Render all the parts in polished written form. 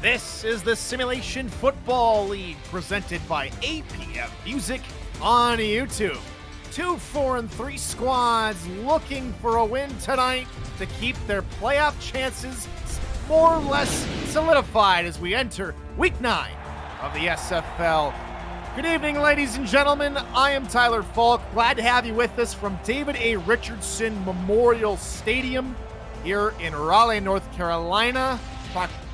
This is the Simulation Football League presented by APM Music on YouTube. 2, 4, and 3 squads looking for a win tonight to keep their playoff chances more or less solidified as we enter Week 9 of the SFL. Good evening, ladies and gentlemen. I am Tyler Falk. Glad to have you with us from David A. Richardson Memorial Stadium here in Raleigh, North Carolina.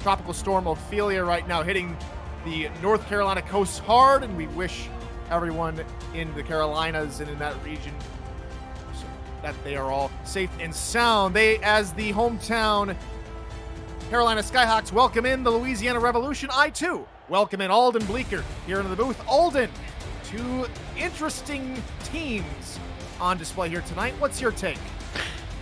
Tropical storm Ophelia right now hitting the North Carolina coast hard, and we wish everyone in the Carolinas and in that region that they are all safe and sound. They, as the hometown Carolina Skyhawks, welcome in the Louisiana Revolution. I, too, welcome in Alden Bleeker here in the booth. Alden, two interesting teams on display here tonight. What's your take?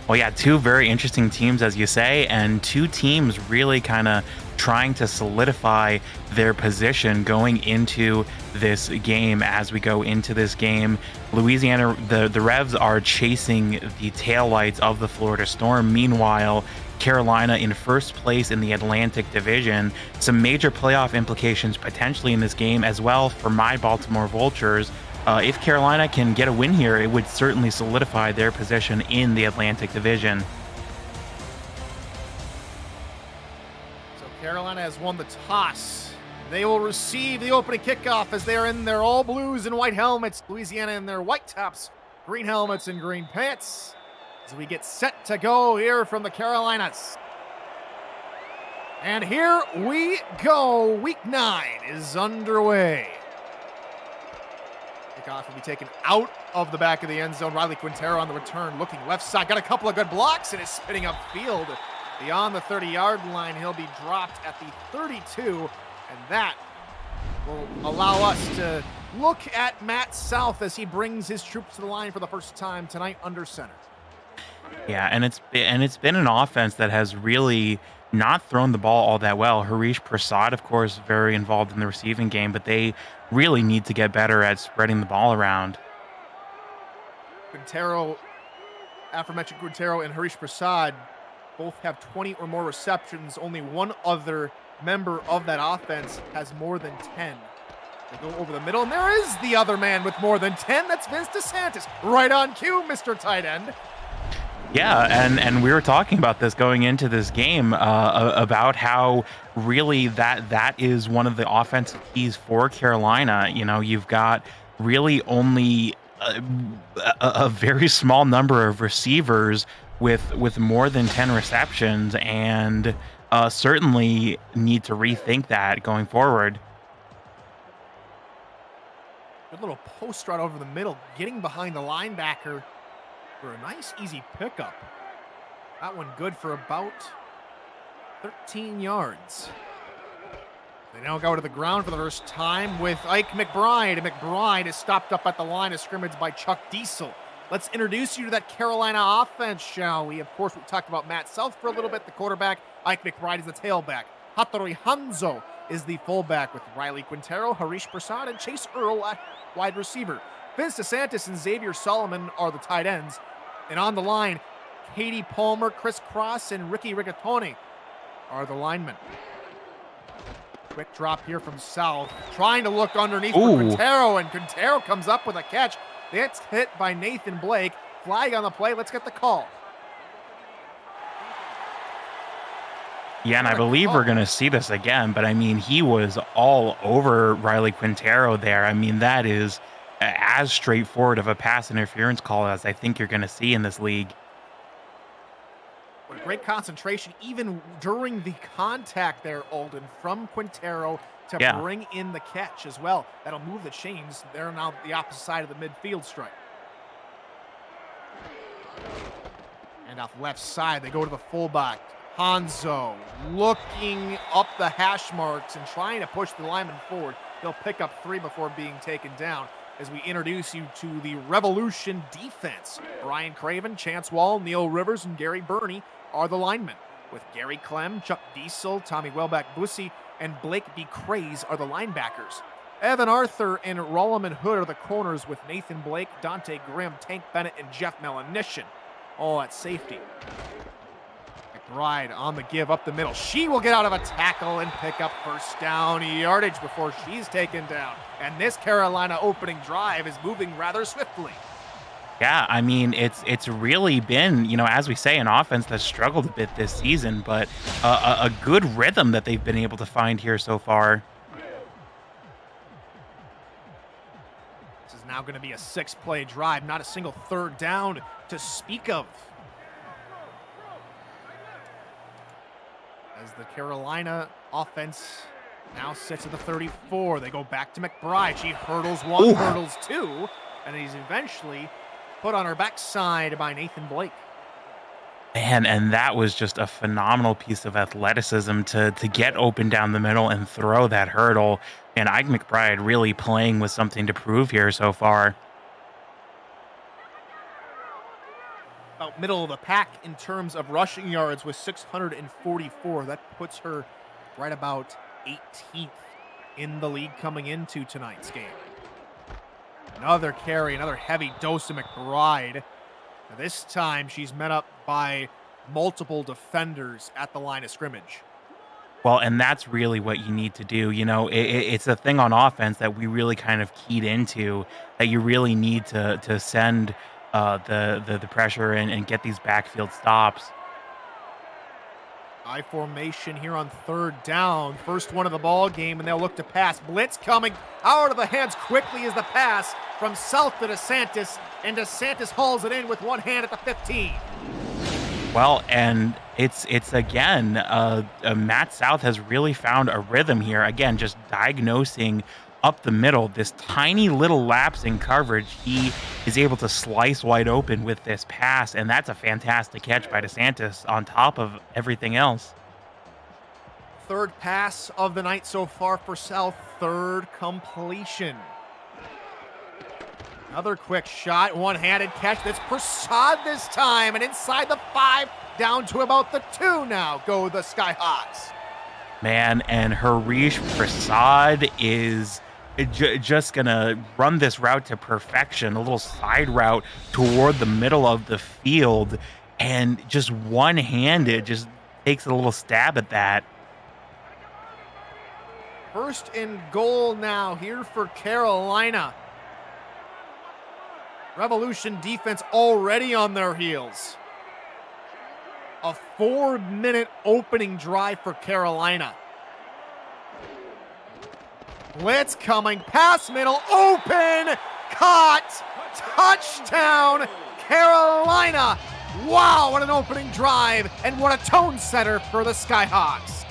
Well, yeah, two very interesting teams, as you say, and two teams really kind of trying to solidify their position going into this game. As we go into this game, Louisiana, the Revs are chasing the taillights of the Florida Storm. Meanwhile, Carolina in first place in the Atlantic Division. Some major playoff implications potentially in this game as well for my Baltimore Vultures. If Carolina can get a win here, it would certainly solidify their position in the Atlantic Division. So Carolina has won the toss. They will receive the opening kickoff as they are in their all blues and white helmets. Louisiana in their white tops, green helmets, and green pants. As we get set to go here from the Carolinas. And here we go. Week 9 is underway. Kickoff will be taken out of the back of the end zone. Riley Quintero on the return, looking left side. Got a couple of good blocks and is spinning upfield beyond the 30-yard line. He'll be dropped at the 32, and that will allow us to look at Matt South as he brings his troops to the line for the first time tonight under center. Yeah, and it's been an offense that has really not thrown the ball all that well. Harish Prasad, of course, very involved in the receiving game, but they really need to get better at spreading the ball around. Quintero, aforementioned Quintero and Harish Prasad both have 20 or more receptions. Only one other member of that offense has more than 10. They go over the middle, and there is the other man with more than 10. That's Vince DeSantis. Right on cue, Mr. Tight End. Yeah, and we were talking about this going into this game about how really that is one of the offensive keys for Carolina. You know, you've got really only a very small number of receivers with more than 10 receptions, and certainly need to rethink that going forward. Good little post route over the middle, getting behind the linebacker for a nice, easy pickup. That one good for about 13 yards. They now go to the ground for the first time with Ike McBride. And McBride is stopped up at the line of scrimmage by Chuck Diesel. Let's introduce you to that Carolina offense, shall we? Of course, we talked about Matt South for a little bit, the quarterback. Ike McBride is the tailback. Hattori Hanzo is the fullback with Riley Quintero, Harish Prasad, and Chase Earl at wide receiver. Vince DeSantis and Xavier Solomon are the tight ends. And on the line, Katie Palmer, Chris Cross, and Ricky Rigatoni are the linemen. Quick drop here from South, trying to look underneath for Quintero, and Quintero comes up with a catch. That's hit by Nathan Blake. Flag on the play. Let's get the call. Yeah, and I believe we're going to see this again, but I mean, he was all over Riley Quintero there. I mean, that is as straightforward of a pass interference call as I think you're going to see in this league. What great concentration, even during the contact there, Alden, from Quintero to bring in the catch as well. That'll move the chains. They're now the opposite side of the midfield stripe. And off left side, they go to the fullback. Hanzo looking up the hash marks and trying to push the lineman forward. He'll pick up 3 before being taken down. As we introduce you to the Revolution defense. Brian Craven, Chance Wall, Neil Rivers, and Gary Burney are the linemen, with Gary Clem, Chuck Diesel, Tommy Welbeck-Bussey, and Blake B. Craze are the linebackers. Evan Arthur and Rolleman Hood are the corners, with Nathan Blake, Dante Grimm, Tank Bennett, and Jeff Melanishin all at safety. McBride on the give up the middle. She will get out of a tackle and pick up first down yardage before she's taken down. And this Carolina opening drive is moving rather swiftly. Yeah, I mean, it's really been, as we say, an offense that's struggled a bit this season, but a good rhythm that they've been able to find here so far. This is now going to be a 6-play drive, not a single third down to speak of. As the Carolina offense now sits at the 34, they go back to McBride. She hurdles one, Ooh. hurdles two, and he's eventually put on her backside by Nathan Blake. Man, and that was just a phenomenal piece of athleticism to get open down the middle and throw that hurdle. And Ike McBride really playing with something to prove here so far. About middle of the pack in terms of rushing yards with 644. That puts her right about 18th in the league coming into tonight's game. Another carry, another heavy dose of McBride. Now this time she's met up by multiple defenders at the line of scrimmage. Well, and that's really what you need to do. It's a thing on offense that we really kind of keyed into, that you really need to send the pressure and get these backfield stops. I formation here on third down. First one of the ball game, and they'll look to pass. Blitz coming out of the hands quickly as the pass from South to DeSantis, and DeSantis hauls it in with one hand at the 15. Well, and it's again, Matt South has really found a rhythm here. Again, just diagnosing up the middle, this tiny little lapse in coverage. He is able to slice wide open with this pass, and that's a fantastic catch by DeSantis on top of everything else. Third pass of the night so far for South, third completion. Another quick shot, one-handed catch. That's Prasad this time, and inside the 5, down to about the 2 now go the Skyhawks. Man, and Harish Prasad is just gonna run this route to perfection, a little side route toward the middle of the field, and just one-handed just takes a little stab at that. First and goal now here for Carolina. Revolution defense already on their heels. A 4-minute opening drive for Carolina. Blitz coming, pass middle, open, caught, touchdown, Carolina. Wow, what an opening drive, and what a tone setter for the Skyhawks.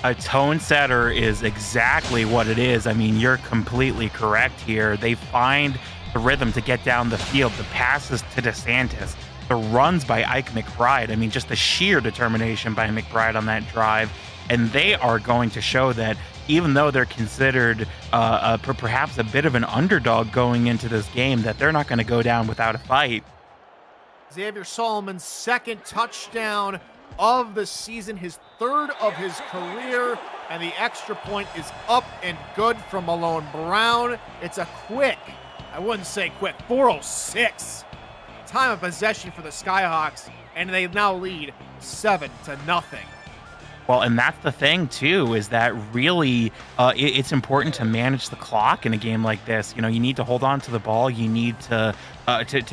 A tone setter is exactly what it is. I mean, you're completely correct here. They find the rhythm to get down the field, the passes to DeSantis, the runs by Ike McBride. I mean, just the sheer determination by McBride on that drive. And they are going to show that even though they're considered perhaps a bit of an underdog going into this game, that they're not going to go down without a fight. Xavier Solomon's second touchdown of the season, his third of his career, and the extra point is up and good from Malone Brown. It's a quick, I wouldn't say quick, 4:06 time of possession for the Skyhawks, and they now lead 7-0. Well, and that's the thing too, is that really it's important to manage the clock in a game like this. You need to hold on to the ball. You need to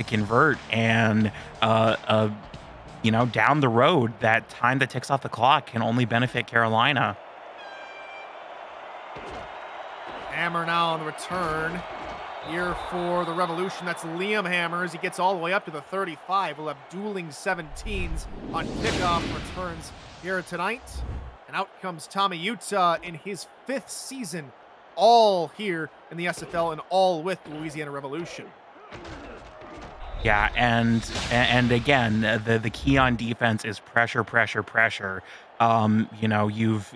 convert, and down the road, that time that ticks off the clock can only benefit Carolina. Hammer now on the return here for the Revolution. That's Liam Hammer as he gets all the way up to the 35. We'll have dueling 17s on kickoff returns here tonight. And out comes Tommy Utah in his 5th season, all here in the SFL and all with the Louisiana Revolution. Yeah, and again, the key on defense is pressure, pressure, pressure. You've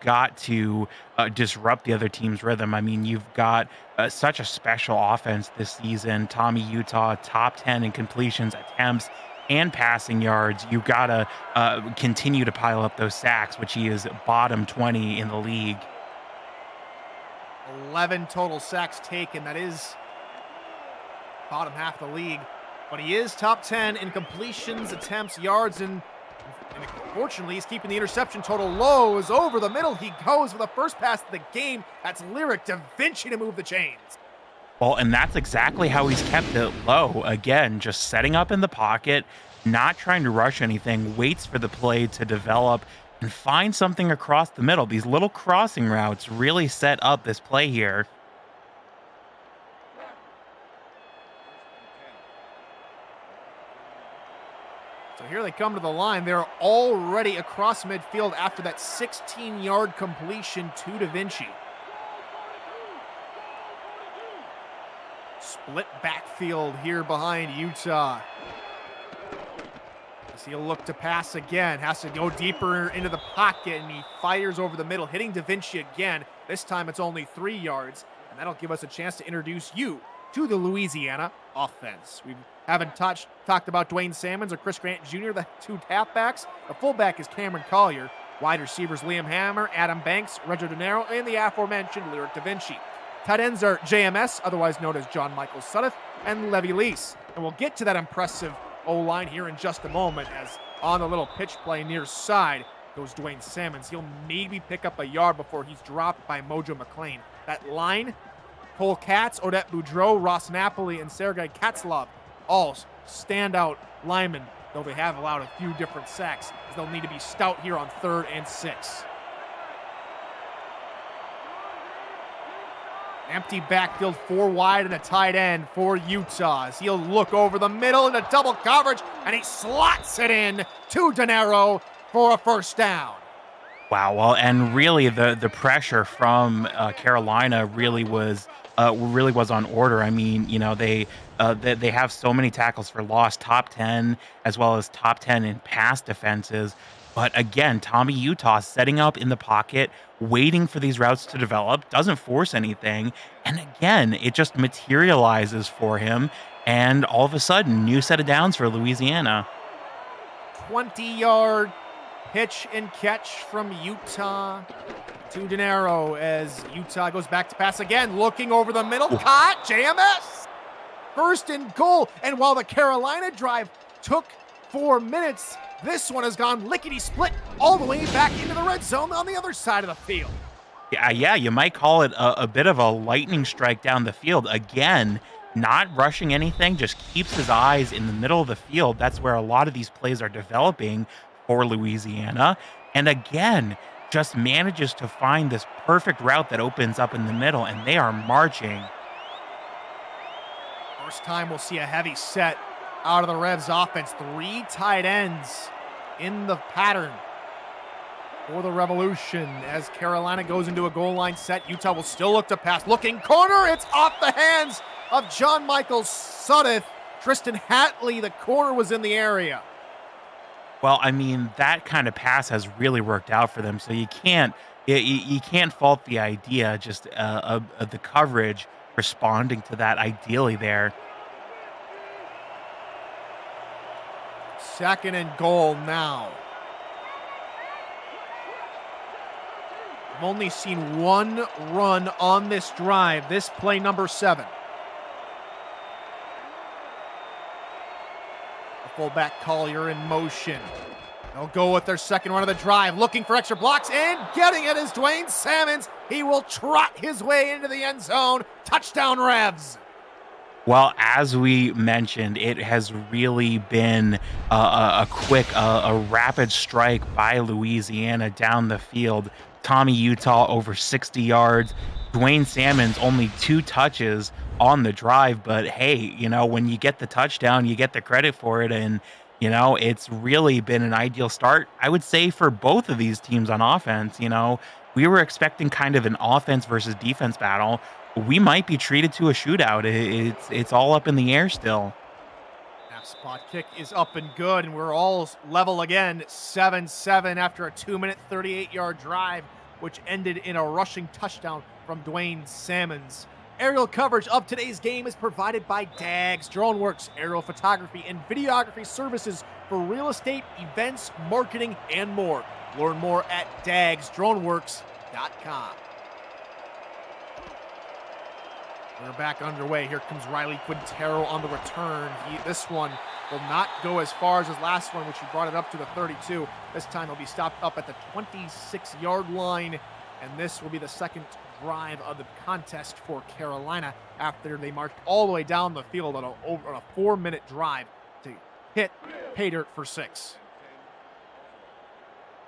got to disrupt the other team's rhythm. I mean, you've got such a special offense this season. Tommy Utah, top 10 in completions, attempts, and passing yards. You've got to continue to pile up those sacks, which he is bottom 20 in the league. 11 total sacks taken. That is bottom half of the league. But he is top 10 in completions, attempts, yards, and And fortunately, he's keeping the interception total low. As over the middle he goes for the first pass of the game. That's Lyric Da Vinci to move the chains. Well, and that's exactly how he's kept it low. Again, just setting up in the pocket, not trying to rush anything, waits for the play to develop and find something across the middle. These little crossing routes really set up this play here. So here they come to the line. They're already across midfield after that 16-yard completion to Da Vinci. Split backfield here behind Utah. As he'll look to pass again. Has to go deeper into the pocket, and he fires over the middle, hitting Da Vinci again. This time it's only 3 yards, and that'll give us a chance to introduce you to the Louisiana offense. We haven't talked about Dwayne Salmons or Chris Grant Jr., the two halfbacks. The fullback is Cameron Collier. Wide receivers Liam Hammer, Adam Banks, Reggio De Niro, and the aforementioned Lyric Da Vinci. Tight ends are JMS, otherwise known as John Michael Sudduth, and Levy Lease. And we'll get to that impressive O-line here in just a moment, as on the little pitch play near side goes Dwayne Salmons. He'll maybe pick up a yard before he's dropped by Mojo McLean. That line, Cole Katz, Odette Boudreau, Ross Napoli, and Sergei Katzlov, all standout linemen, though they have allowed a few different sacks, as they'll need to be stout here on 3rd and 6. Empty backfield, 4 wide and a tight end for Utah. As he'll look over the middle into double coverage, and he slots it in to De Niro for a first down. Wow, well, and really the pressure from Carolina really was on order. I mean, you know, they have so many tackles for loss, top 10 as well as top 10 in pass defenses. But again, Tommy Utah setting up in the pocket, waiting for these routes to develop, doesn't force anything. And again, it just materializes for him. And all of a sudden, new set of downs for Louisiana. 20-yard pitch and catch from Utah to De Niro as Utah goes back to pass again, looking over the middle. Caught, JMS. 1st and goal. And while the Carolina drive took 4 minutes, this one has gone lickety-split all the way back into the red zone on the other side of the field. Yeah, you might call it a bit of a lightning strike down the field. Again, not rushing anything, just keeps his eyes in the middle of the field. That's where a lot of these plays are developing for Louisiana. And again, just manages to find this perfect route that opens up in the middle, and they are marching. First time we'll see a heavy set out of the Revs offense. 3 tight ends in the pattern for the Revolution. As Carolina goes into a goal line set, Utah will still look to pass. Looking corner, it's off the hands of John Michael Sudduth. Tristan Hatley, the corner, was in the area. Well, I mean, that kind of pass has really worked out for them, so you can't fault the idea, just of the coverage responding to that ideally there. 2nd and goal now. I've only seen 1 run on this drive, this play number 7. The fullback Collier in motion. They'll go with their 2nd run of the drive, looking for extra blocks, and getting it is Dwayne Salmons. He will trot his way into the end zone. Touchdown Revs. Well, as we mentioned, it has really been a quick, rapid strike by Louisiana down the field. Tommy Utah over 60 yards. Dwayne Salmons only 2 touches on the drive. But hey, you know, when you get the touchdown, you get the credit for it. And, you know, it's really been an ideal start, I would say, for both of these teams on offense. You know, we were expecting kind of an offense versus defense battle. We might be treated to a shootout. It's all up in the air still. Half spot kick is up and good, and we're all level again, 7-7 after a 2-minute, 38-yard drive, which ended in a rushing touchdown from Dwayne Salmons. Aerial coverage of today's game is provided by DAGS DroneWorks, aerial photography and videography services for real estate, events, marketing, and more. Learn more at dagsdroneworks.com. We're back underway. Here comes Riley Quintero on the return. This one will not go as far as his last one, which he brought it up to the 32. This time he'll be stopped up at the 26-yard line, and this will be the second drive of the contest for Carolina after they marched all the way down the field on a 4-minute drive to hit pay dirt for 6.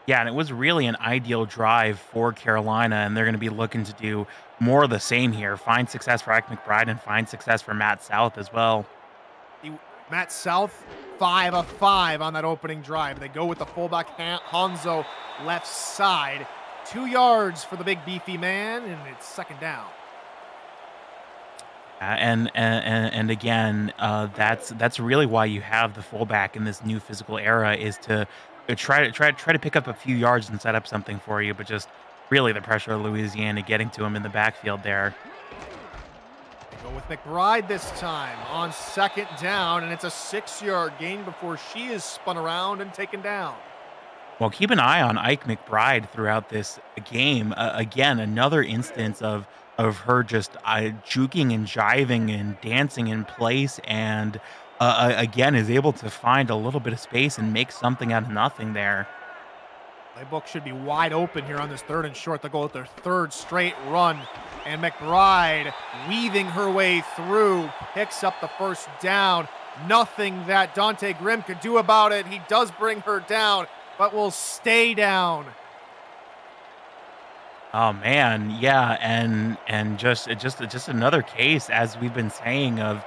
Yeah, and it was really an ideal drive for Carolina, and they're going to be looking to do more of the same here. Find success for Ike McBride and find success for Matt South as well. Matt South, 5 of 5 on that opening drive. They go with the fullback Hanzo left side. 2 yards for the big beefy man, and it's second down. And again, that's really why you have the fullback in this new physical era, is to try to pick up a few yards and set up something for you, but just really the pressure of Louisiana getting to him in the backfield there. They go with McBride this time on second down, and it's a 6-yard gain before she is spun around and taken down. Well, keep an eye on Ike McBride throughout this game. Again, another instance of her just juking and jiving and dancing in place, and again is able to find a little bit of space and make something out of nothing there. Playbook should be wide open here on this 3rd and short. They'll go with their 3rd straight run, and McBride weaving her way through, picks up the first down. Nothing that Dante Grimm could do about it. He does bring her down, but will stay down. Oh man, yeah, and just another case, as we've been saying, of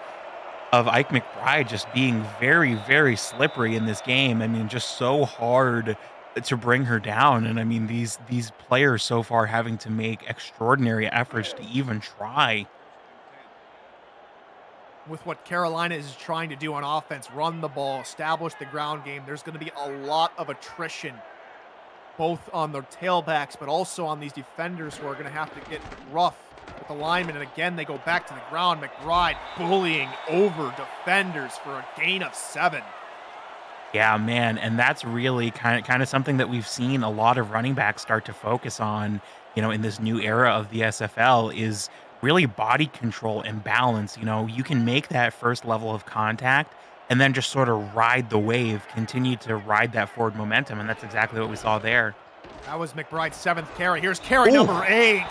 Ike McBride just being very, very slippery in this game. I mean, just so hard to bring her down, and I mean these players so far having to make extraordinary efforts to even try. With what Carolina is trying to do on offense, run the ball, establish the ground game, there's going to be a lot of attrition, both on their tailbacks, but also on these defenders who are going to have to get rough with the linemen. And again, they go back to the ground. McBride bullying over defenders for a gain of 7. Yeah, man, and that's really kind of something that we've seen a lot of running backs start to focus on, in this new era of the SFL, is really body control and balance. You can make that first level of contact and then just sort of ride the wave, continue to ride that forward momentum, and that's exactly what we saw there. That was McBride's 7th carry. Here's carry number 8.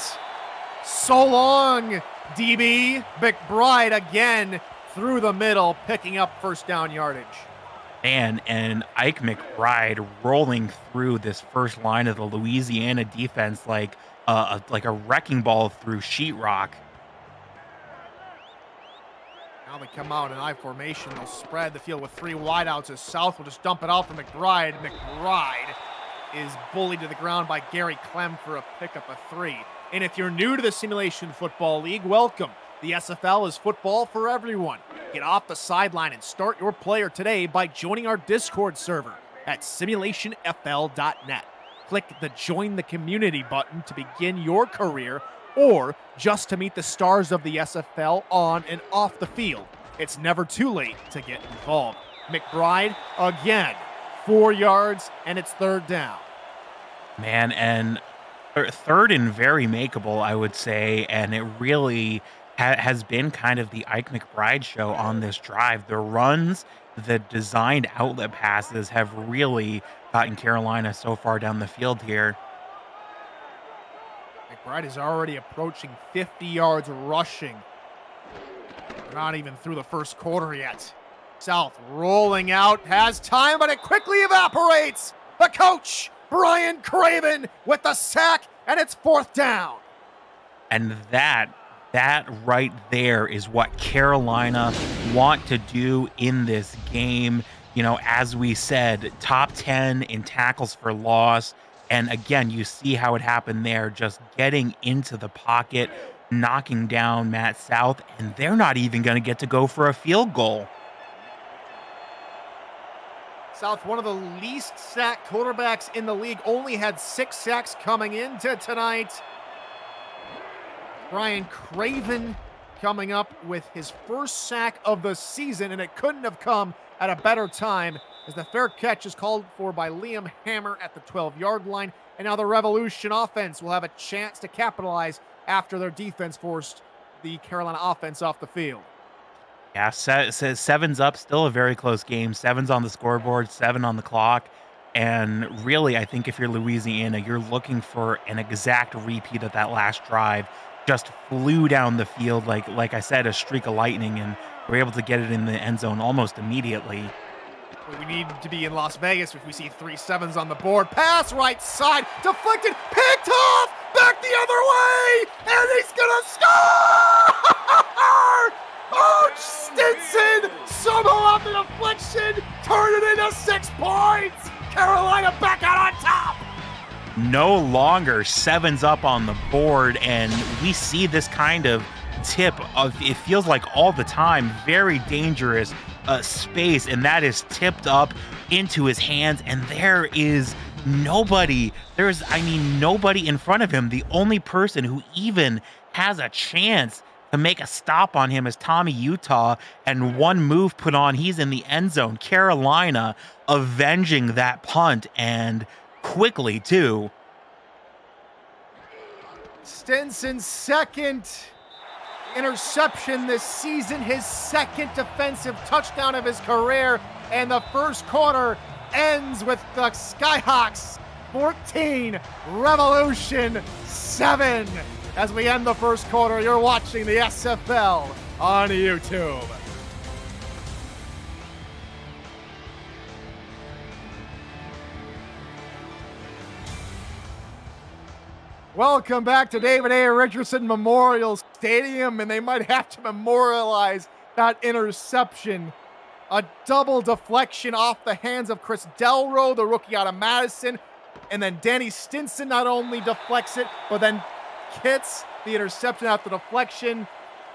So long, DB. McBride again through the middle, picking up first down yardage. And Ike McBride rolling through this first line of the Louisiana defense like a wrecking ball through sheetrock. Now they come out in I formation. They'll spread the field with 3 wideouts as South will just dump it out for McBride. McBride is bullied to the ground by Gary Clem for a pickup of 3. And if you're new to the Simulation Football League, welcome. The SFL is football for everyone. Get off the sideline and start your player today by joining our Discord server at simulationfl.net. Click the Join the Community button to begin your career, or just to meet the stars of the SFL on and off the field. It's never too late to get involved. McBride, again, 4 yards, and it's 3rd down. Man, and 3rd and very makeable, I would say, and it really has been kind of the Ike McBride show on this drive. The runs, the designed outlet passes have really gotten Carolina so far down the field here. McBride is already approaching 50 yards rushing. We're not even through the first quarter yet. South rolling out, has time, but it quickly evaporates. The coach, Brian Craven, with the sack, and it's 4th down. And that right there is what Carolina want to do in this game. As we said, top 10 in tackles for loss. And again, you see how it happened there, just getting into the pocket, knocking down Matt South, and they're not even going to get to go for a field goal. South, one of the least sacked quarterbacks in the league, only had 6 sacks coming into tonight. Brian Craven coming up with his first sack of the season, and it couldn't have come at a better time, as the fair catch is called for by Liam Hammer at the 12-yard line, and now the Revolution offense will have a chance to capitalize after their defense forced the Carolina offense off the field. Yeah, says seven's up, still a very close game. Seven's on the scoreboard, seven on the clock. And really, I think if you're Louisiana, you're looking for an exact repeat of that last drive. Just flew down the field like I said, a streak of lightning, and we're able to get it in the end zone almost immediately. We need to be in Las Vegas if we see 3 sevens on the board. Pass right side, deflected, picked off, back the other way, and he's gonna score! Oh, Stinson somehow off the deflection, turn it into 6 points. Carolina back out on top. No longer sevens up on the board, and we see this kind of tip of, it feels like all the time, very dangerous space, and that is tipped up into his hands, and there is nobody. Nobody in front of him. The only person who even has a chance to make a stop on him is Tommy Utah, and one move put on, he's in the end zone. Carolina avenging that punt, and quickly too. Stinson's second interception this season, his second defensive touchdown of his career, and the first quarter ends with the Skyhawks 14, Revolution 7. As we end the first quarter, you're watching the SFL on YouTube. Welcome back to David A. Richardson Memorial Stadium, and they might have to memorialize that interception. A double deflection off the hands of Chris Delro, the rookie out of Madison, and then Danny Stinson not only deflects it, but then hits the interception after deflection,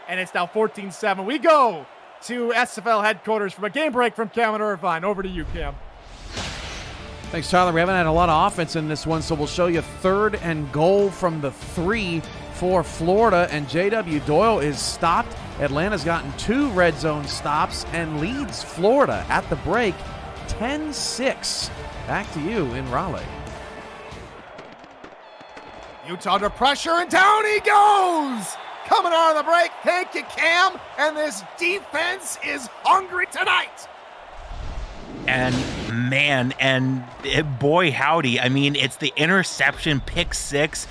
and it's now 14-7. We go to SFL headquarters from a game break from Cam and Irvine. Over to you, Cam. Thanks, Tyler. We haven't had a lot of offense in this one, so we'll show you 3rd and goal from the 3 for Florida, and J.W. Doyle is stopped. Atlanta's gotten 2 red zone stops and leads Florida at the break 10-6. Back to you in Raleigh. Utah under pressure, and down he goes! Coming out of the break, thank you, Cam, and this defense is hungry tonight! And man, boy howdy, I mean, it's the interception, pick 6,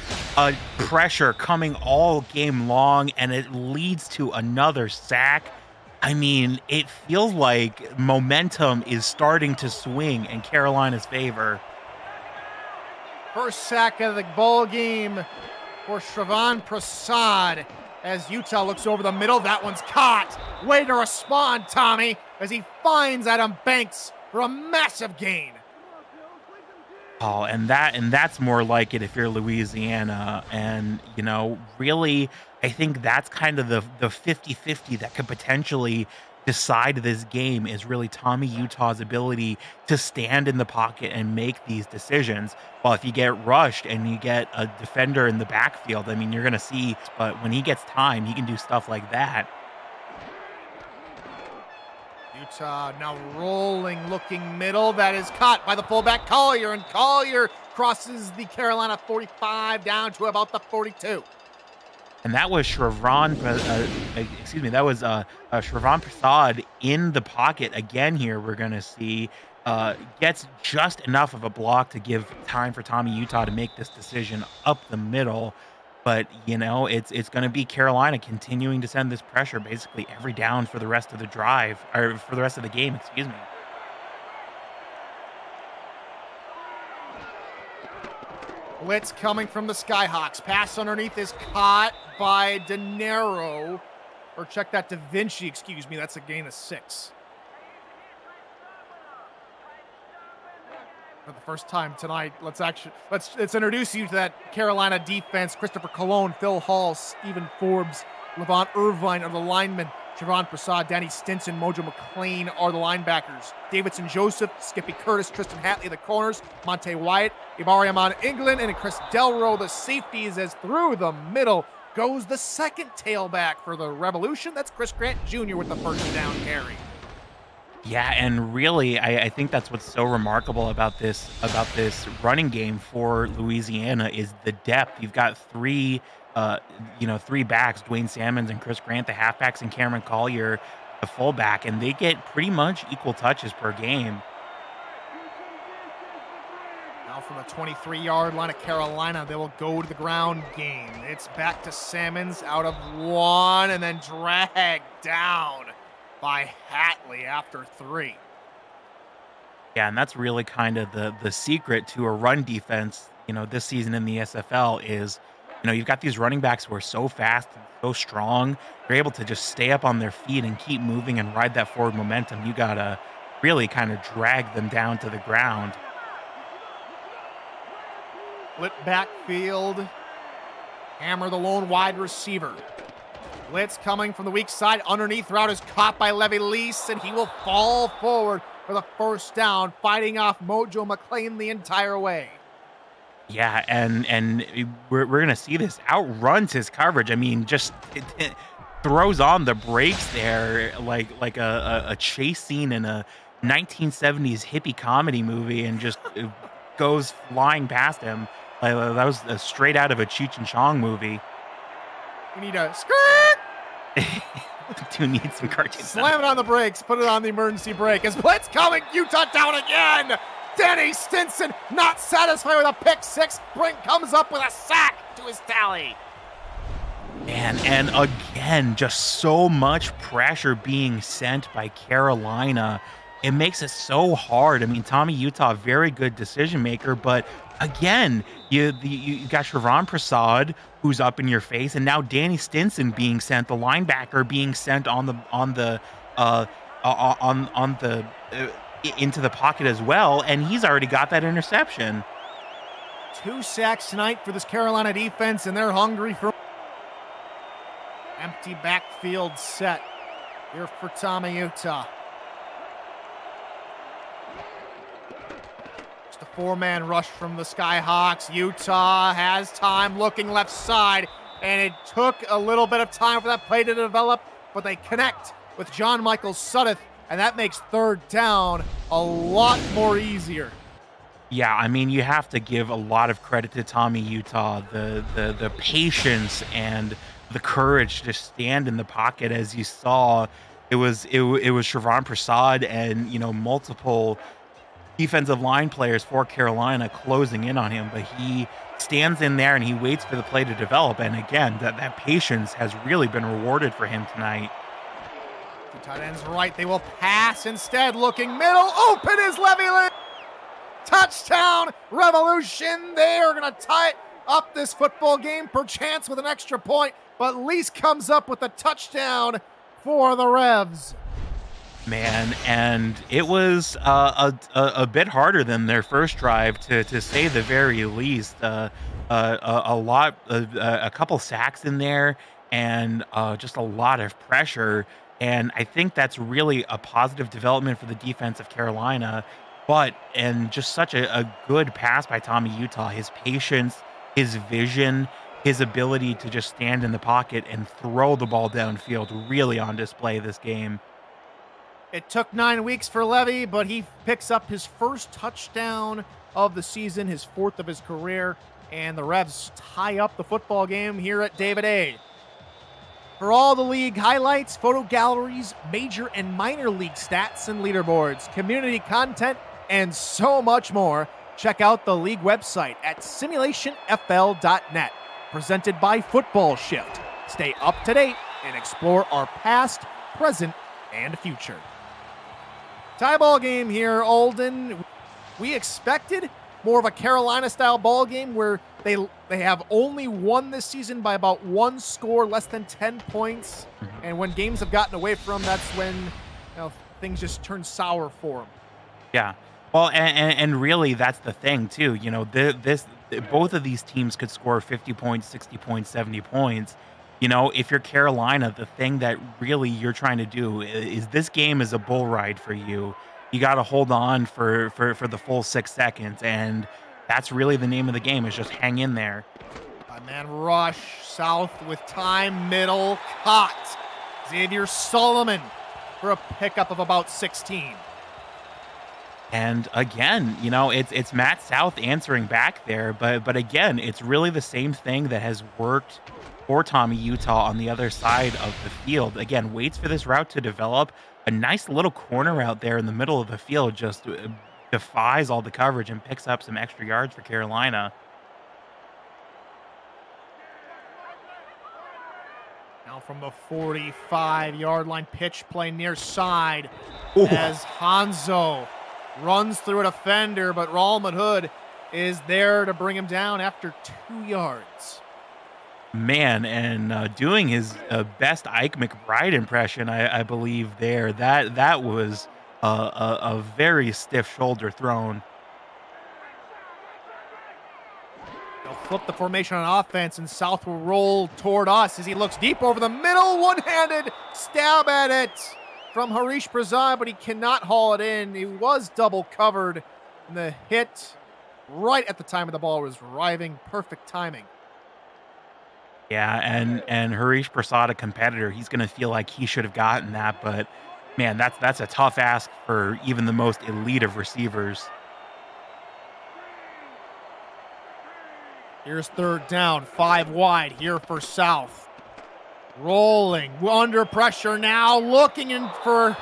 pressure coming all game long, and it leads to another sack. I mean, it feels like momentum is starting to swing in Carolina's favor. First sack of the ball game for Shravan Prasad as Utah looks over the middle. That one's caught. Way to respond, Tommy, as he finds Adam Banks for a massive gain. Oh, and that's more like it if you're Louisiana. And, you know, really, I think that's kind of the 50-50 that could potentially decide this game, is really Tommy Utah's ability to stand in the pocket and make these decisions. Well, if you get rushed and you get a defender in the backfield, I mean, you're going to see, but when he gets time, he can do stuff like that. Utah now rolling, looking middle. That is caught by the fullback Collier, and Collier crosses the Carolina 45 down to about the 42. And that was Shravan Prasad in the pocket again. Here we're going to see gets just enough of a block to give time for Tommy Utah to make this decision up the middle. But, you know, it's going to be Carolina continuing to send this pressure basically every down for the rest of the drive, or for the rest of the game, excuse me. Blitz coming from the Skyhawks. Pass underneath is caught by Da Vinci, excuse me. That's a gain of 6. For the first time tonight, let's introduce you to that Carolina defense. Christopher Colon, Phil Hall, Stephen Forbes, Levant Irvine are the linemen. Javon Prasad, Danny Stinson, Mojo McClain are the linebackers. Davidson Joseph, Skippy Curtis, Tristan Hatley the corners, Monte Wyatt, Ibari Amon England, and Chris Delro the safeties, as through the middle goes the second tailback for the Revolution. That's Chris Grant Jr. with the first down carry. Yeah, and really, I think that's what's so remarkable about this running game for Louisiana is the depth. You've got three backs, Dwayne Salmons and Chris Grant, the halfbacks, and Cameron Collier, the fullback, and they get pretty much equal touches per game. Now from the 23-yard line of Carolina, they will go to the ground game. It's back to Salmons out of one and then dragged down by Hatley after 3. Yeah, and that's really kind of the secret to a run defense, this season in the SFL is, you've got these running backs who are so fast and so strong. They're able to just stay up on their feet and keep moving and ride that forward momentum. You got to really kind of drag them down to the ground. Split backfield. Hammer the lone wide receiver. Blitz coming from the weak side. Underneath route is caught by Levy Lease, and he will fall forward for the first down, fighting off Mojo McClain the entire way. Yeah, and we're going to see this outruns his coverage. I mean, just it throws on the brakes there like a chase scene in a 1970s hippie comedy movie, and just goes flying past him. That was straight out of a Cheech and Chong movie. We need a skirt. Do need some cartoon. Slam it on the brakes. Put it on the emergency brake. As blitz coming. Utah down again. Danny Stinson not satisfied with a pick 6. Brink comes up with a sack to his tally. Man, and again, just so much pressure being sent by Carolina. It makes it so hard. I mean, Tommy Utah, very good decision maker, but again, you got Shervon Prasad, who's up in your face, and now Danny Stinson being sent, the linebacker being sent into the pocket as well, and he's already got that interception. 2 sacks tonight for this Carolina defense, and they're hungry for empty backfield set here for Tommy Utah. Just a 4-man rush from the Skyhawks. Utah has time looking left side, and it took a little bit of time for that play to develop, but they connect with John Michael Suddeth, and that makes 3rd down a lot more easier. Yeah, I mean, you have to give a lot of credit to Tommy Utah, the patience and the courage to stand in the pocket. As you saw, it was Shervon Prasad and multiple defensive line players for Carolina closing in on him, but he stands in there and he waits for the play to develop. And again, that patience has really been rewarded for him tonight. The tight end's right. They will pass instead. Looking middle. Open is Levy Lee. Touchdown Revolution. They are going to tie up this football game, perchance with an extra point, but Lease comes up with a touchdown for the Revs. Man, and it was a bit harder than their first drive, to say the very least. A couple sacks in there, and just a lot of pressure. And I think that's really a positive development for the defense of Carolina. And just such a good pass by Tommy Utah. His patience, his vision, his ability to just stand in the pocket and throw the ball downfield, really on display this game. It took 9 weeks for Levy, but he picks up his first touchdown of the season, his 4th of his career, and the Revs tie up the football game here at David A. For all the league highlights, photo galleries, major and minor league stats and leaderboards, community content, and so much more, check out the league website at simulationfl.net, presented by Football Shift. Stay up to date and explore our past, present, and future. Tie ball game here, Alden. We expected more of a Carolina-style ball game where they have only won this season by about 1 score, less than 10 points. And when games have gotten away from them, that's when things just turn sour for them. Yeah. Well, and really that's the thing too. Both of these teams could score 50 points, 60 points, 70 points. If you're Carolina, the thing that really you're trying to do is this game is a bull ride for you. You got to hold on for the full 6 seconds, and that's really the name of the game, is just hang in there. Man rush, south with time, middle, caught. Xavier Solomon for a pickup of about 16. And again, it's Matt South answering back there, but again, it's really the same thing that has worked for Tommy Utah on the other side of the field. Again, waits for this route to develop. A nice little corner out there in the middle of the field, just defies all the coverage and picks up some extra yards for Carolina. Now from the 45-yard line, pitch play near side Ooh. as Hanzo runs through a defender, but Ralman Hood is there to bring him down after 2 yards. Man, and doing his best Ike McBride impression, I believe there. That was a very stiff shoulder thrown. They'll flip the formation on offense, and South will roll toward us as he looks deep over the middle. One-handed stab at it from Harish Prasad, but he cannot haul it in. He was double covered, and the hit right at the time of the ball was arriving. Perfect timing. Yeah, and Harish Prasad, a competitor, he's going to feel like he should have gotten that, but man, that's a tough ask for even the most elite of receivers. Here's third down, 5 wide here for South. Rolling, under pressure now, looking in for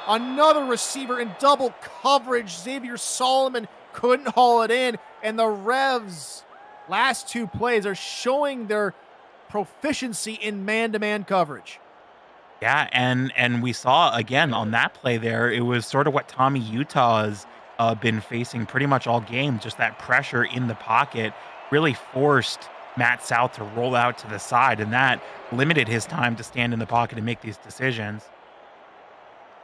another receiver in double coverage. Xavier Solomon couldn't haul it in, and the Revs last 2 plays are showing their proficiency in man-to-man coverage. Yeah, and we saw again on that play there, it was sort of what Tommy Utah has been facing pretty much all game. Just that pressure in the pocket really forced Matt South to roll out to the side, and that limited his time to stand in the pocket and make these decisions.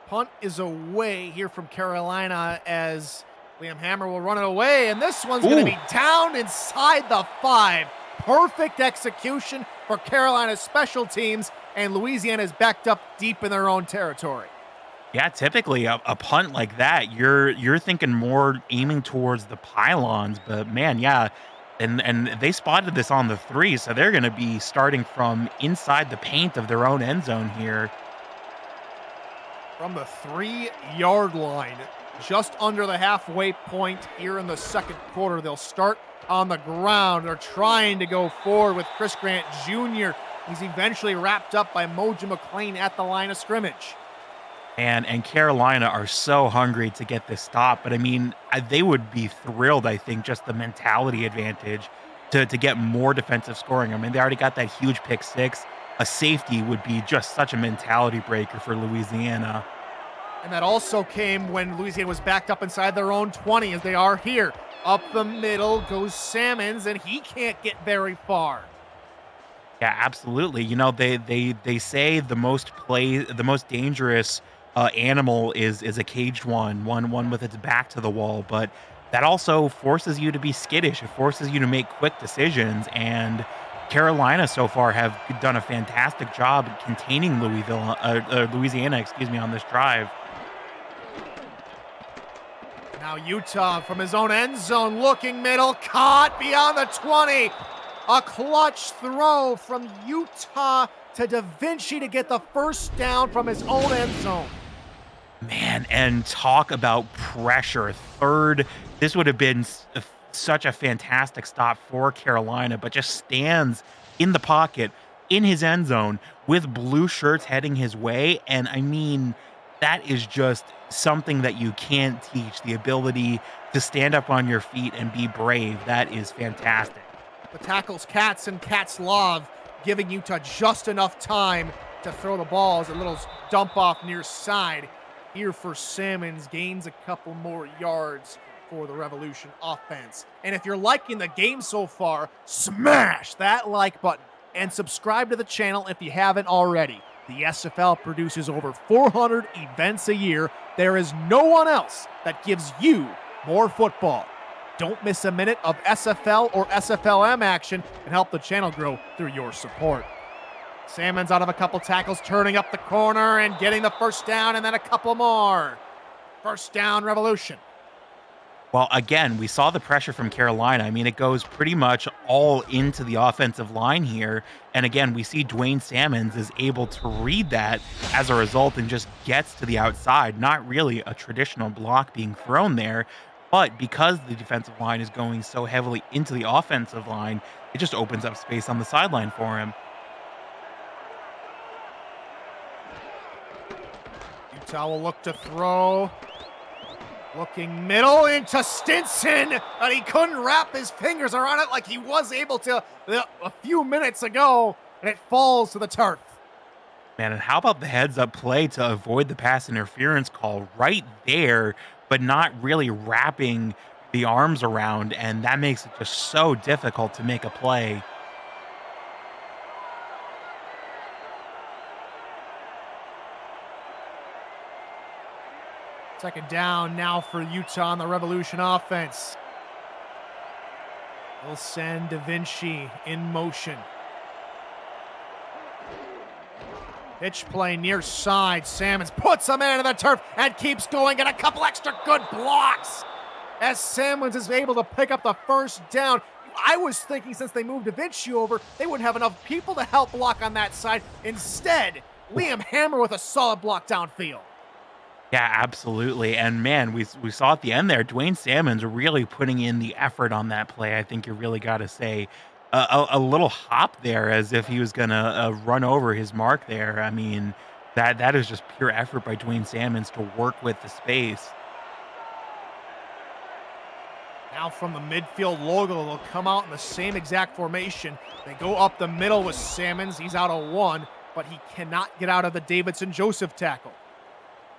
Punt is away here from Carolina as Liam Hammer will run it away, and this one's going to be down inside the 5. Perfect execution for Carolina's special teams, and Louisiana is backed up deep in their own territory. Yeah, typically a punt like that, you're thinking more aiming towards the pylons, but man, yeah, and they spotted this on the 3, so they're going to be starting from inside the paint of their own end zone here. From the 3-yard line, just under the halfway point here in the second quarter, they'll start on the ground. They're trying to go forward with Chris Grant Jr. He's eventually wrapped up by Mojo McClain at the line of scrimmage. And Carolina are so hungry to get this stop, but I mean, they would be thrilled, I think, just the mentality advantage to get more defensive scoring. I mean, they already got that huge pick 6. A safety would be just such a mentality breaker for Louisiana. And that also came when Louisiana was backed up inside their own 20, as they are here. Up the middle goes Salmons, and he can't get very far. Yeah, absolutely. You know, they say the most dangerous animal is a caged one with its back to the wall, but that also forces you to be skittish. It forces you to make quick decisions, and Carolina so far have done a fantastic job containing Louisiana, on this drive. Now Utah from his own end zone, looking middle, caught beyond the 20. A clutch throw from Utah to Da Vinci to get the first down from his own end zone. Man, and talk about pressure. Third, this would have been such a fantastic stop for Carolina, but just stands in the pocket in his end zone with blue shirts heading his way. And I mean, that is just something that you can't teach, the ability to stand up on your feet and be brave. That is fantastic. The tackles Katz and Katzlov giving Utah just enough time to throw the ball as a little dump off near side. Here for Salmons, gains a couple more yards for the Revolution offense. And if you're liking the game so far, smash that like button and subscribe to the channel if you haven't already. The SFL produces over 400 events a year. There is no one else that gives you more football. Don't miss a minute of SFL or SFLM action and help the channel grow through your support. Salmons out of a couple tackles, turning up the corner and getting the first down, and then a couple more. First down, Revolution. Well, again, we saw the pressure from Carolina. I mean, it goes pretty much all into the offensive line here. And again, we see Dwayne Salmons is able to read that as a result and just gets to the outside. Not really a traditional block being thrown there, but because the defensive line is going so heavily into the offensive line, it just opens up space on the sideline for him. Utah will look to throw. Looking middle into Stinson, but he couldn't wrap his fingers around it like he was able to a few minutes ago, and it falls to the turf. Man, and how about the heads-up play to avoid the pass interference call right there, but not really wrapping the arms around, and that makes it just so difficult to make a play. Second down now for Utah on the Revolution offense. They'll send Da Vinci in motion. Pitch play near side. Salmons puts a man to the turf and keeps going, and a couple extra good blocks as Salmons is able to pick up the first down. I was thinking since they moved Da Vinci over, they wouldn't have enough people to help block on that side. Instead, Liam Hammer with a solid block downfield. Yeah, absolutely. And man, we saw at the end there, Dwayne Salmons really putting in the effort on that play. I think you really got to say a little hop there, as if he was gonna run over his mark there. I mean, that is just pure effort by Dwayne Salmons to work with the space. Now from the midfield logo, they'll come out in the same exact formation. They go up the middle with Salmons. He's out of one, but he cannot get out of the Davidson-Joseph tackle.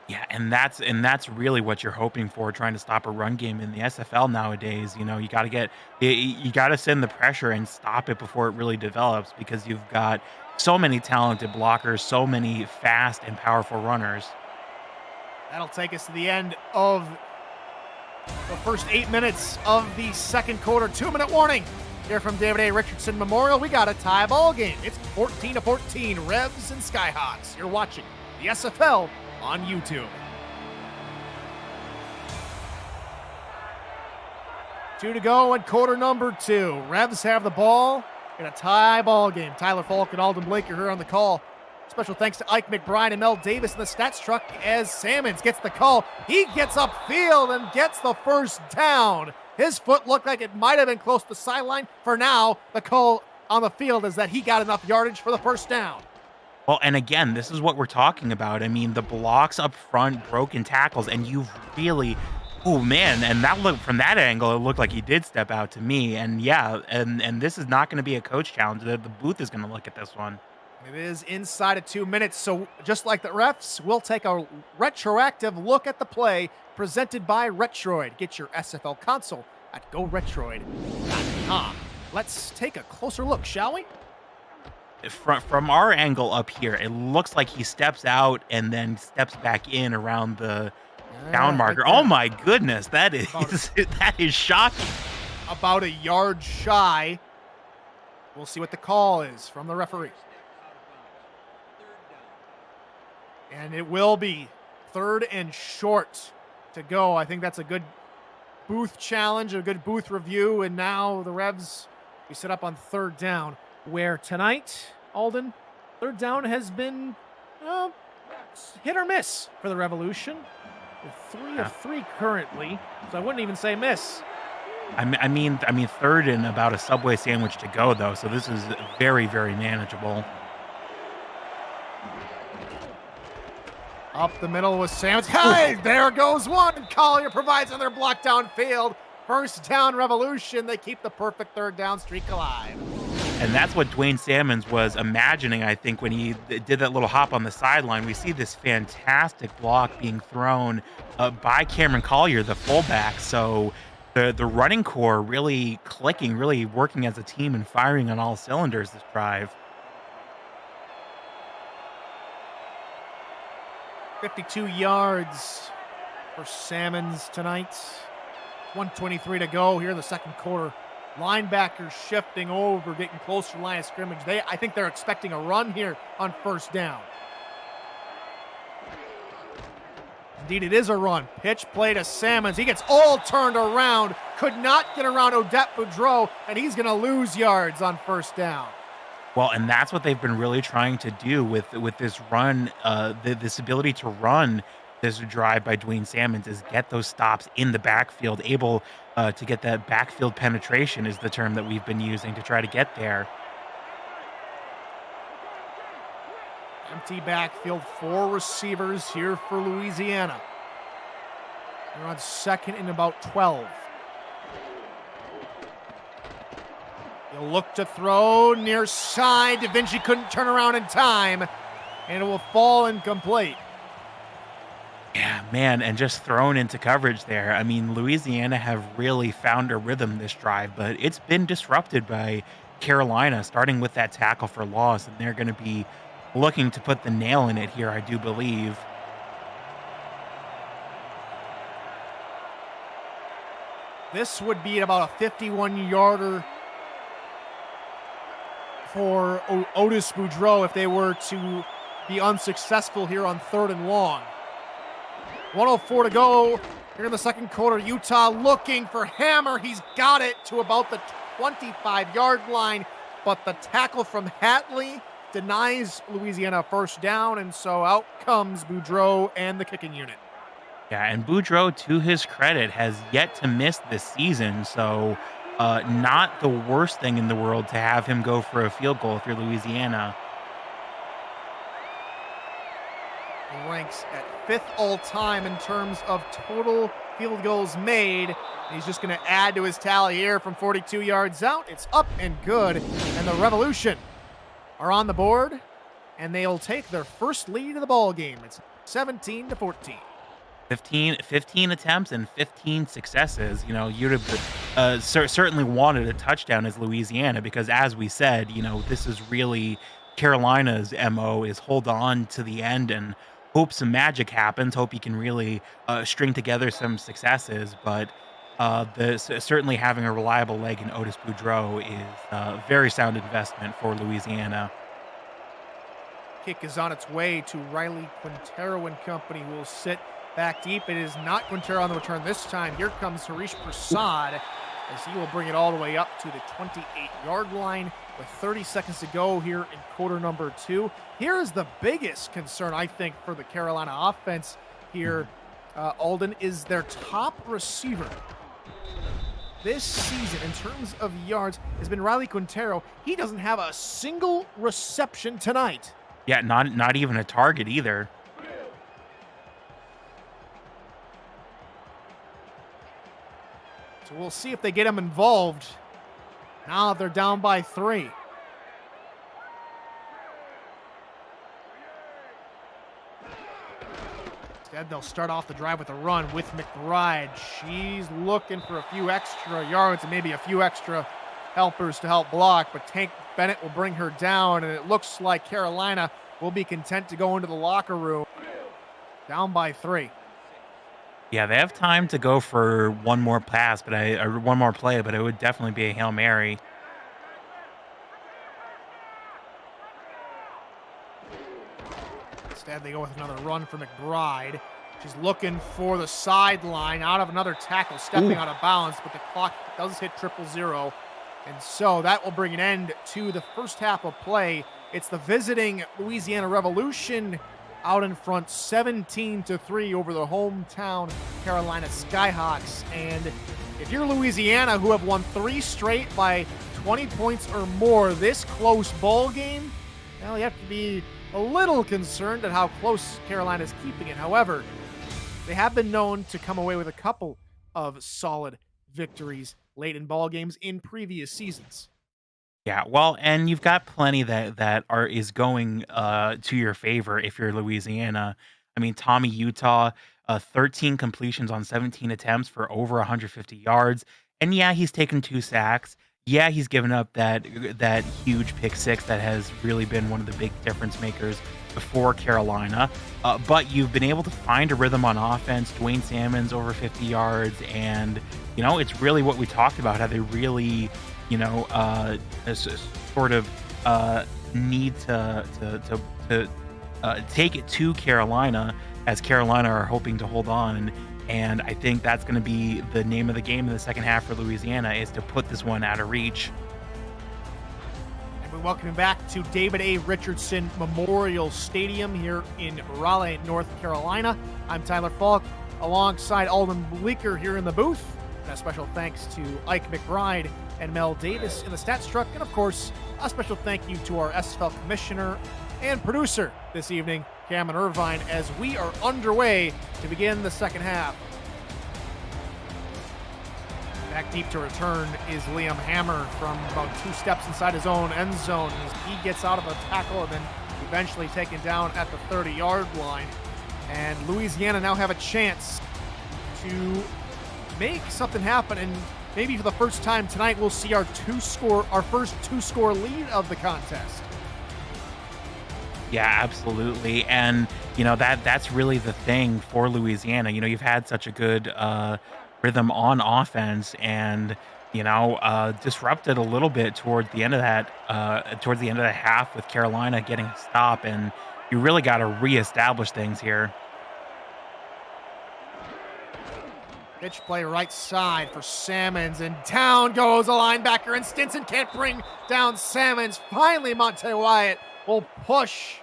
Yeah, and that's really what you're hoping for, trying to stop a run game in the SFL nowadays. You know, you got to send the pressure and stop it before it really develops, because you've got so many talented blockers, so many fast and powerful runners. That'll take us to the end of the first 8 minutes of the second quarter. 2-minute warning here from David A. Richardson Memorial. We got a tie ball game. It's 14-14, Revs and Skyhawks. You're watching the SFL on YouTube. 2 to go in quarter number 2. Revs have the ball in a tie ball game. Tyler Falk and Alden Blake are here on the call. Special thanks to Ike McBride and Mel Davis in the stats truck as Salmons gets the call. He gets upfield and gets the first down. His foot looked like it might have been close to the sideline. For now, the call on the field is that he got enough yardage for the first down. Well, and again, this is what we're talking about. I mean, the blocks up front, broken tackles, and you've really, oh man, and that looked from that angle, it looked like he did step out to me. And yeah, and this is not going to be a coach challenge. The booth is going to look at this one. It is inside of 2 minutes, so just like the refs, we'll take a retroactive look at the play presented by Retroid. Get your SFL console at GoRetroid.com. Let's take a closer look, shall we? From our angle up here, it looks like he steps out and then steps back in around the down marker. Right, oh my goodness, that is that is shocking. About a yard shy. We'll see what the call is from the referee. And it will be 3rd and short to go. I think that's a good booth challenge, a good booth review. And now the Revs, we set up on 3rd down, where tonight, Alden, 3rd down has been hit or miss for the Revolution. With 3 of 3 currently, so I wouldn't even say miss. I mean, 3rd and about a Subway sandwich to go, though. So this is very, very manageable. Up the middle with Salmons. Hey, there goes one. Collier provides another block downfield. First down Revolution. They keep the perfect 3rd down streak alive. And that's what Dwayne Salmons was imagining, I think, when he did that little hop on the sideline. We see this fantastic block being thrown by Cameron Collier, the fullback. So the running core really clicking, really working as a team and firing on all cylinders this drive. 52 yards for Salmons tonight. 1:23 to go here in the second quarter. Linebackers shifting over, getting closer to the line of scrimmage. I think they're expecting a run here on 1st down. Indeed, it is a run. Pitch play to Salmons. He gets all turned around. Could not get around Odette Boudreau, and he's going to lose yards on 1st down. Well, and that's what they've been really trying to do with this run, this ability to run this drive by Dwayne Salmons, is get those stops in the backfield, able to get that backfield penetration is the term that we've been using to try to get there. Empty backfield, 4 receivers here for Louisiana. They're on second and about 12. He'll look to throw near side. Da Vinci couldn't turn around in time, and it will fall incomplete. Yeah, man, and just thrown into coverage there. I mean, Louisiana have really found a rhythm this drive, but it's been disrupted by Carolina, starting with that tackle for loss, and they're going to be looking to put the nail in it here, I do believe. This would be about a 51-yarder for Otis Boudreau if they were to be unsuccessful here on 3rd and long. 1:04 to go here in the second quarter. Utah looking for Hammer. He's got it to about the 25-yard line, but the tackle from Hatley denies Louisiana a first down, and so out comes Boudreau and the kicking unit. Yeah, and Boudreau, to his credit, has yet to miss this season, so not the worst thing in the world to have him go for a field goal if you're Louisiana. He ranks at 5th all-time in terms of total field goals made. He's just going to add to his tally here from 42 yards out. It's up and good, and the Revolution are on the board, and they'll take their first lead of the ball game. It's 17-14. 15 attempts and 15 successes. You know, you'd have certainly wanted a touchdown as Louisiana because, as we said, you know, this is really Carolina's MO is hold on to the end and hope some magic happens. Hope you can really string together some successes. But certainly having a reliable leg in Otis Boudreau is a very sound investment for Louisiana. Kick is on its way to Riley Quintero and company, who will sit back deep. It is not Quintero on the return this time. Here comes Harish Prasad as he will bring it all the way up to the 28-yard line with 30 seconds to go here in quarter number 2. Here is the biggest concern, I think, for the Carolina offense here, Alden, is their top receiver this season in terms of yards has been Riley Quintero. He doesn't have a single reception tonight. Yeah, not even a target either. So we'll see if they get him involved. Now they're down by 3. Instead, they'll start off the drive with a run with McBride. She's looking for a few extra yards and maybe a few extra helpers to help block, but Tank Bennett will bring her down, and it looks like Carolina will be content to go into the locker room. Down by 3. Yeah, they have time to go for one more pass, or one more play, but it would definitely be a Hail Mary. Instead, they go with another run for McBride. She's looking for the sideline out of another tackle, stepping out of bounds, but the clock does hit 0-0. And so that will bring an end to the first half of play. It's the visiting Louisiana Revolution out in front 17-3 over the hometown Carolina Skyhawks. And if you're Louisiana, who have won 3 straight by 20 points or more this close ball game, well, you have to be a little concerned at how close Carolina's keeping it. However, they have been known to come away with a couple of solid victories late in ball games in previous seasons. Yeah, well, and you've got plenty that is going to your favor if you're Louisiana. I mean, Tommy Utah, 13 completions on 17 attempts for over 150 yards, and yeah, he's taken 2 sacks. Yeah, he's given up that huge pick 6 that has really been one of the big difference makers for Carolina. But you've been able to find a rhythm on offense. Dwayne Salmon's over 50 yards, and you know it's really what we talked about. How they really sort of need to take it to Carolina, as Carolina are hoping to hold on. And I think that's going to be the name of the game in the second half for Louisiana, is to put this one out of reach. And we welcome you back to David A. Richardson Memorial Stadium here in Raleigh, North Carolina. I'm Tyler Falk alongside Alden Bleeker here in the booth. And a special thanks to Ike McBride and Mel Davis in the stats truck. And of course, a special thank you to our SFL commissioner, and producer this evening, Cameron Irvine, as we are underway to begin the second half. Back deep to return is Liam Hammer from about 2 steps inside his own end zone as he gets out of a tackle and then eventually taken down at the 30-yard line. And Louisiana now have a chance to make something happen, and maybe for the first time tonight we'll see our first two-score lead of the contest. Yeah, absolutely. And, that's really the thing for Louisiana. You've had such a good rhythm on offense and, disrupted a little bit towards the end of that half with Carolina getting a stop. And you really got to reestablish things here. Pitch play right side for Salmons, and down goes a linebacker, and Stinson can't bring down Salmons. Finally, Monte Wyatt will push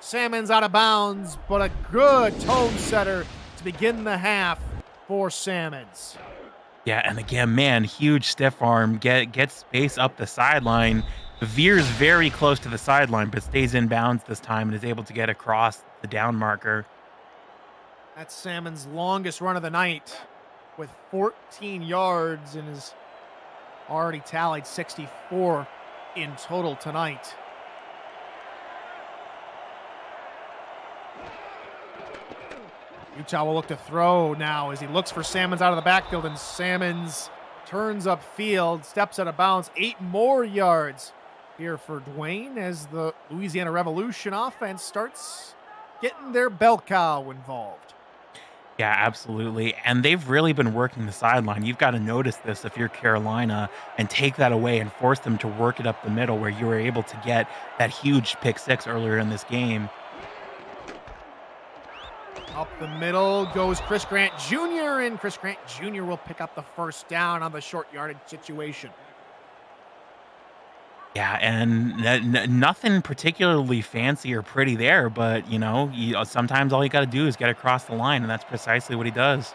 Salmons out of bounds, but a good tone setter to begin the half for Salmons. Yeah, and again, man, huge stiff arm, gets space up the sideline, veers very close to the sideline, but stays in bounds this time and is able to get across the down marker. That's Salmon's longest run of the night with 14 yards and has already tallied 64 in total tonight. Utah will look to throw now as he looks for Salmons out of the backfield, and Salmons turns upfield, steps out of bounds, 8 more yards here for Dwayne as the Louisiana Revolution offense starts getting their bell cow involved. Yeah, absolutely. And they've really been working the sideline. You've got to notice this if you're Carolina and take that away and force them to work it up the middle where you were able to get that huge pick 6 earlier in this game. Up the middle goes Chris Grant Jr., and Chris Grant Jr. will pick up the first down on the short yardage situation. Yeah, and nothing particularly fancy or pretty there, but, sometimes all you got to do is get across the line, and that's precisely what he does.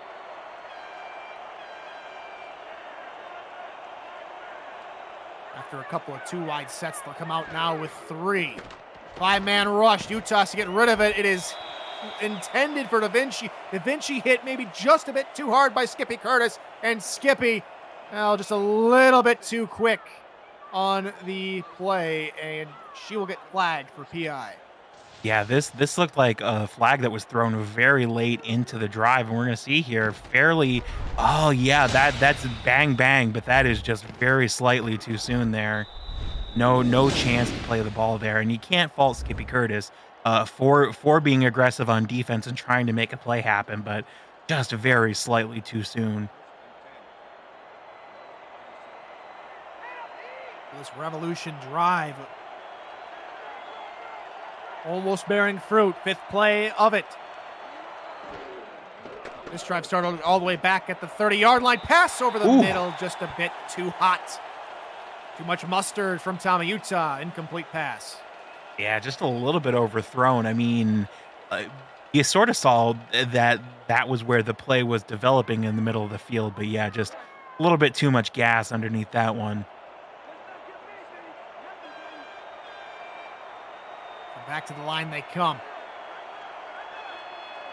After a couple of 2 wide sets, they'll come out now with 3. 5-man rush. Utah has to get rid of it. It is intended for Da Vinci. Da Vinci hit maybe just a bit too hard by Skippy Curtis, and Skippy, just a little bit too quick on the play, and she will get flagged for PI. Yeah, this looked like a flag that was thrown very late into the drive, and we're going to see here that's bang bang, but that is just very slightly too soon there. No chance to play the ball there, and you can't fault Skippy Curtis for being aggressive on defense and trying to make a play happen, but just very slightly too soon. This Revolution drive almost bearing fruit. 5th play of it. This drive started all the way back at the 30-yard line. Pass over the middle, just a bit too hot. Too much mustard from Tommy Utah. Incomplete pass. Yeah, just a little bit overthrown. I mean, you sort of saw that was where the play was developing in the middle of the field, but yeah, just a little bit too much gas underneath that one. Back to the line they come.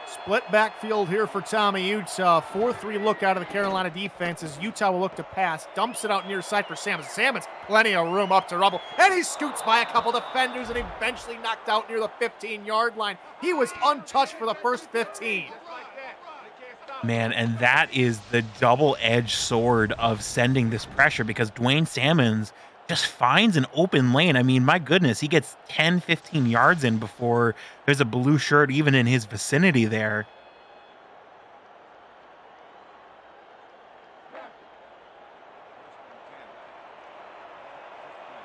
Split backfield here for Tommy Utah. 4-3 look out of the Carolina defense as Utah will look to pass. Dumps it out near side for Salmons. Salmons, plenty of room up to Rubble. And he scoots by a couple defenders and eventually knocked out near the 15-yard line. He was untouched for the first 15. Man, and that is the double-edged sword of sending this pressure because Dwayne Salmons just finds an open lane. I mean, my goodness, he gets 10, 15 yards in before there's a blue shirt even in his vicinity there.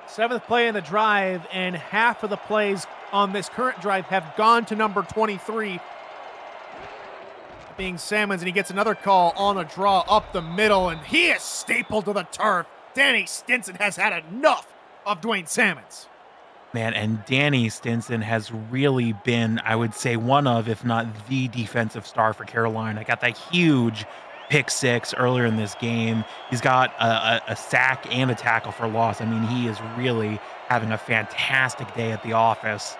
Seventh play in the drive, and half of the plays on this current drive have gone to number 23, being Salmons, and he gets another call on a draw up the middle, and he is stapled to the turf. Danny Stinson has had enough of Dwayne Salmons. Man, and Danny Stinson has really been, I would say, one of, if not the defensive star for Carolina. Got that huge pick 6 earlier in this game. He's got a sack and a tackle for loss. I mean, he is really having a fantastic day at the office.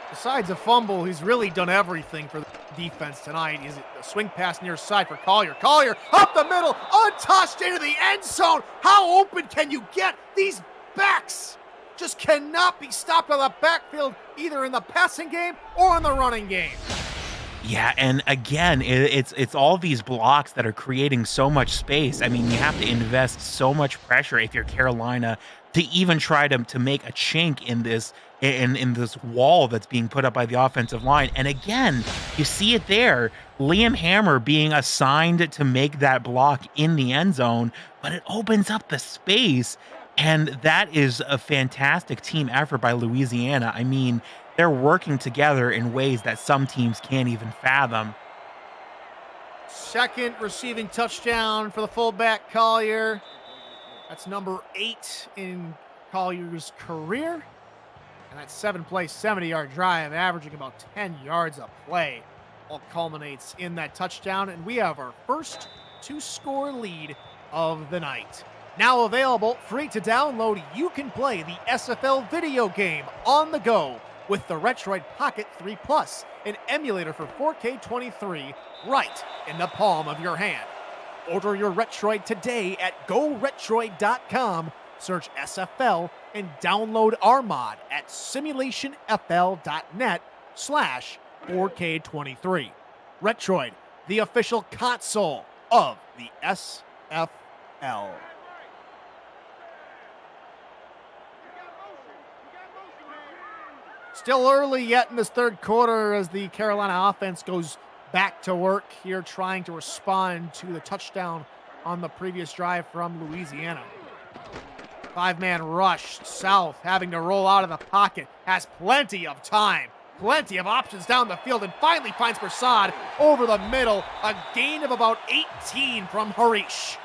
Besides a fumble, he's really done everything for the defense tonight. Is it a swing pass near side for Collier? Collier up the middle, untouched into the end zone. How open can you get? These backs just cannot be stopped on the backfield, either in the passing game or in the running game. Yeah, and again, it's all these blocks that are creating so much space. I mean, you have to invest so much pressure if you're Carolina to even try to make a chink in this wall that's being put up by the offensive line. And again, you see it there, Liam Hammer being assigned to make that block in the end zone, but it opens up the space. And that is a fantastic team effort by Louisiana. I mean, they're working together in ways that some teams can't even fathom. Second receiving touchdown for the fullback Collier. That's number 8 in Collier's career. And that 7-play, 70-yard drive, averaging about 10 yards a play, all culminates in that touchdown. And we have our first 2-score lead of the night. Now available, free to download, you can play the SFL video game on the go with the Retroid Pocket 3 Plus, an emulator for 4K23 right in the palm of your hand. Order your Retroid today at GoRetroid.com, search SFL, and download our mod at simulationfl.net/4K23. Retroid, the official console of the SFL. Still early yet in this third quarter as the Carolina offense goes back to work here trying to respond to the touchdown on the previous drive from Louisiana. 5-man rush. South having to roll out of the pocket. Has plenty of time. Plenty of options down the field and finally finds Prasad over the middle. A gain of about 18 from Harish.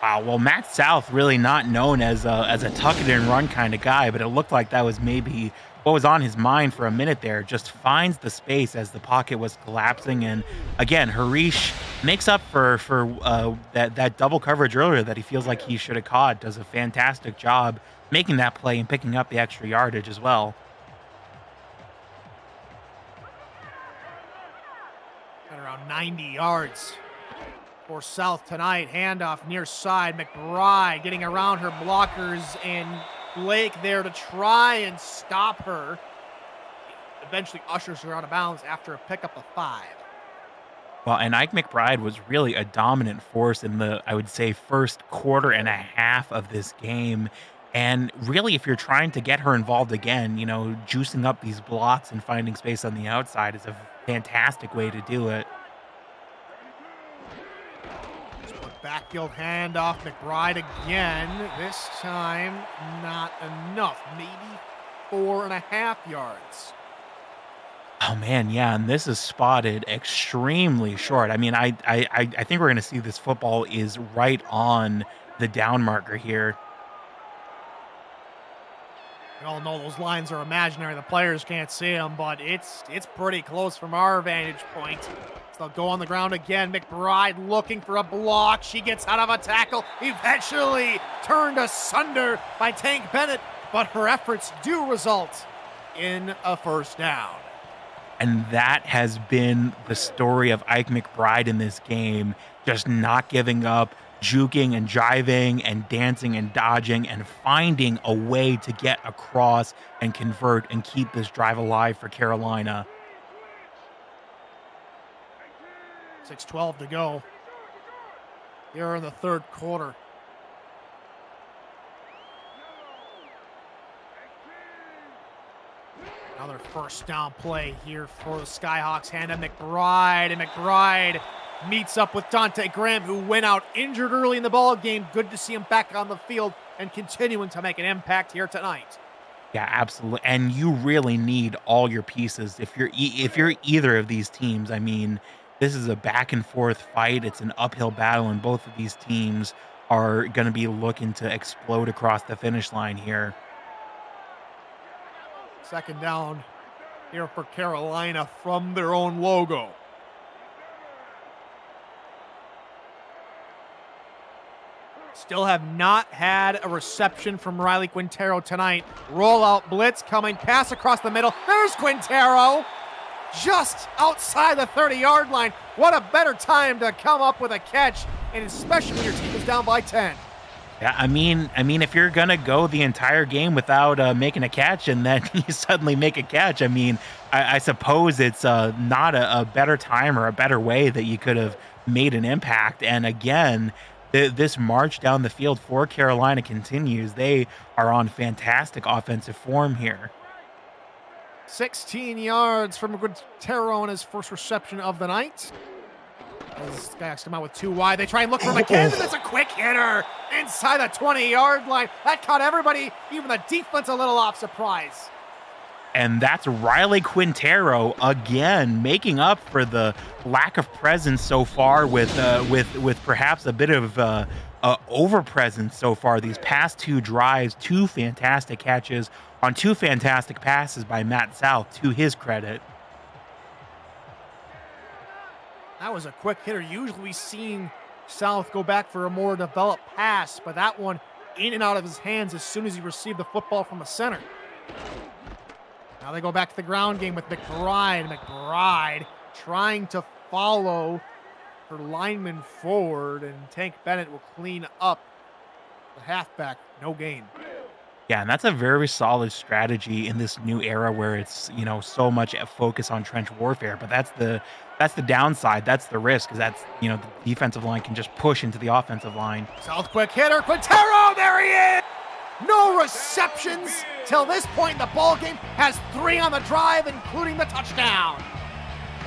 Wow, well, Matt South really not known as a tuck it and run kind of guy, but it looked like that was maybe what was on his mind for a minute there. Just finds the space as the pocket was collapsing, and again, Harish makes up for that double coverage earlier that he feels like he should have caught. Does a fantastic job making that play and picking up the extra yardage as well. At around 90 yards. For South tonight, handoff near side. McBride getting around her blockers and Blake there to try and stop her. Eventually ushers her out of bounds after a pickup of 5. Well, and Ike McBride was really a dominant force in the, I would say, first quarter and a half of this game. And really, if you're trying to get her involved again, juicing up these blocks and finding space on the outside is a fantastic way to do it. Backfield handoff, McBride again. This time, not enough. Maybe 4.5 yards. Oh man, yeah, and this is spotted extremely short. I mean, I think we're going to see this football is right on the down marker here. We all know those lines are imaginary. The players can't see them, but it's pretty close from our vantage point. They'll go on the ground again. McBride looking for a block. She gets out of a tackle. Eventually turned asunder by Tank Bennett, but her efforts do result in a first down. And that has been the story of Ike McBride in this game. Just not giving up, juking and jiving and dancing and dodging and finding a way to get across and convert and keep this drive alive for Carolina. 6:12 to go here in the third quarter. Another first down play here for the Skyhawks. Hand to McBride, and McBride meets up with Dante Graham, who went out injured early in the ball game. Good to see him back on the field and continuing to make an impact here tonight. Yeah, absolutely. And you really need all your pieces if you're either of these teams. I mean, this is a back and forth fight. It's an uphill battle, and both of these teams are going to be looking to explode across the finish line here. Second down here for Carolina from their own logo. Still have not had a reception from Riley Quintero tonight. Rollout blitz coming, pass across the middle. There's Quintero, just outside the 30-yard line. What a better time to come up with a catch, and especially when your team is down by 10. Yeah, I mean, if you're gonna go the entire game without making a catch, and then you suddenly make a catch, I mean, I suppose it's not a better time or a better way that you could have made an impact. And again, this march down the field for Carolina continues. They are on fantastic offensive form here. 16 yards from Quintero on his first reception of the night. This guy asked him out with 2 wide. They try and look for McKinnon. It's a quick hitter inside the 20-yard line. That caught everybody, even the defense, a little off surprise. And that's Riley Quintero again, making up for the lack of presence so far with perhaps a bit of over presence so far. These past 2 drives, 2 fantastic catches on 2 fantastic passes by Matt South, to his credit. That was a quick hitter. Usually we've seen South go back for a more developed pass, but that one in and out of his hands as soon as he received the football from the center. Now they go back to the ground game with McBride. McBride trying to follow her lineman forward, and Tank Bennett will clean up the halfback. No gain. Yeah, and that's a very solid strategy in this new era where it's, so much focus on trench warfare. But that's the downside. That's the risk, is that's, the defensive line can just push into the offensive line. South quick hitter, Quintero, there he is! No receptions till this point in the ball game. Has 3 on the drive, including the touchdown.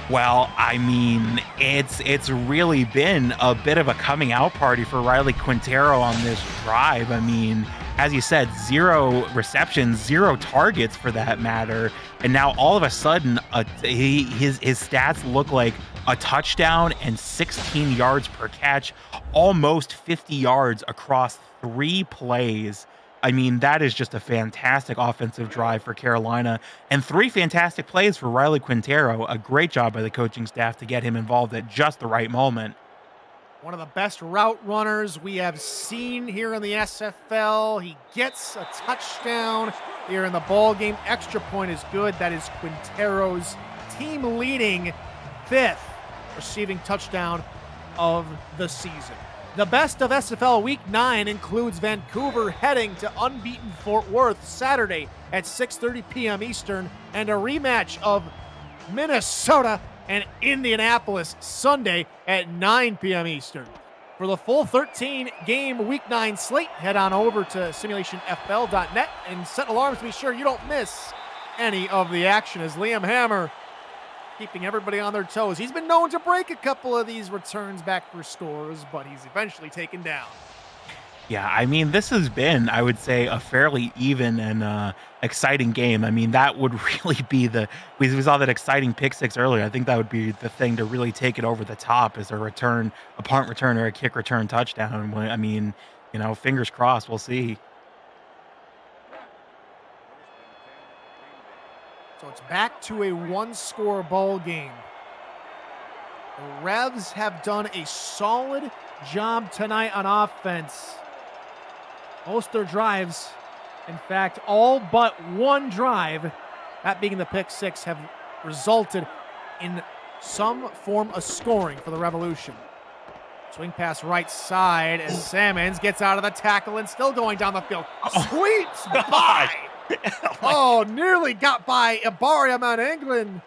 Well, I mean, it's really been a bit of a coming out party for Riley Quintero on this drive. I mean, as you said, 0 receptions, 0 targets for that matter. And now all of a sudden, his stats look like a touchdown and 16 yards per catch, almost 50 yards across 3 plays. I mean, that is just a fantastic offensive drive for Carolina, and 3 fantastic plays for Riley Quintero. A great job by the coaching staff to get him involved at just the right moment. One of the best route runners we have seen here in the SFL. He gets a touchdown here in the ball game. Extra point is good. That is Quintero's team-leading 5th receiving touchdown of the season. The best of SFL Week 9 includes Vancouver heading to unbeaten Fort Worth Saturday at 6:30 p.m. Eastern, and a rematch of Minnesota and Indianapolis Sunday at 9 p.m. Eastern. For the full 13-game Week 9 slate, head on over to simulationfl.net and set alarms to be sure you don't miss any of the action, as Liam Hammer keeping everybody on their toes. He's been known to break a couple of these returns back for scores, but he's eventually taken down. Yeah, I mean, this has been, I would say, a fairly even and exciting game. I mean, that would really be we saw that exciting pick 6 earlier. I think that would be the thing to really take it over the top, is a punt return or a kick return touchdown. I mean, fingers crossed, we'll see. So it's back to a 1-score ball game. The Revs have done a solid job tonight on offense. Most of their drives, in fact, all but 1 drive, that being the pick 6, have resulted in some form of scoring for the Revolution. Swing pass right side as Salmons gets out of the tackle and still going down the field. Sweeps by. Nearly got by Ibariam out England,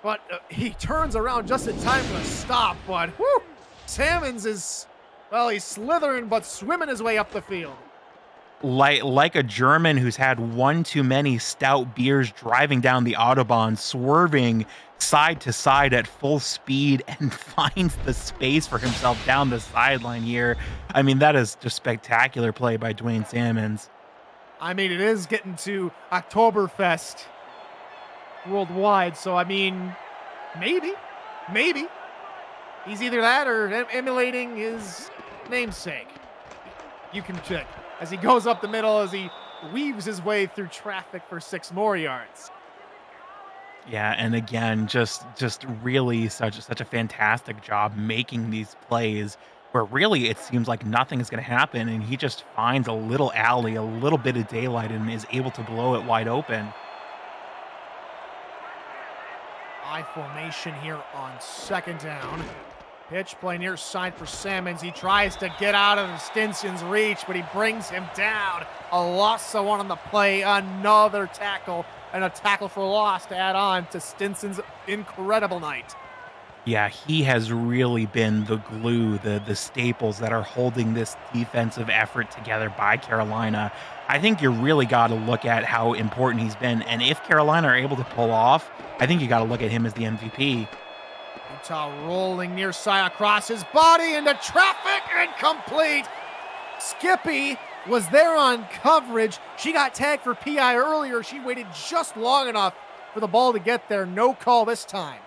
but he turns around just in time for the stop. But Salmons is, he's slithering but swimming his way up the field. Like a German who's had one too many stout beers, driving down the Autobahn, swerving side to side at full speed, and finds the space for himself down the sideline here. I mean, that is just spectacular play by Dwayne Salmons. I mean, it is getting to Oktoberfest worldwide, so I mean, maybe. He's either that or emulating his namesake. You can check. As he goes up the middle, as he weaves his way through traffic for 6 more yards. Yeah, and again, just really such a fantastic job making these plays where really it seems like nothing is going to happen, and he just finds a little alley, a little bit of daylight, and is able to blow it wide open. I formation here on second down. Pitch play near side for Sammons. He tries to get out of Stinson's reach, but he brings him down. A loss of one on the play. Another tackle, and a tackle for loss to add on to Stinson's incredible night. Yeah, he has really been the glue, the staples that are holding this defensive effort together by Carolina. I think you really got to look at how important he's been, and if Carolina are able to pull off, I think you got to look at him as the MVP. Utah rolling near side across his body into traffic, incomplete. Skippy was there on coverage. She got tagged for PI earlier. She waited just long enough for the ball to get there. No call this time.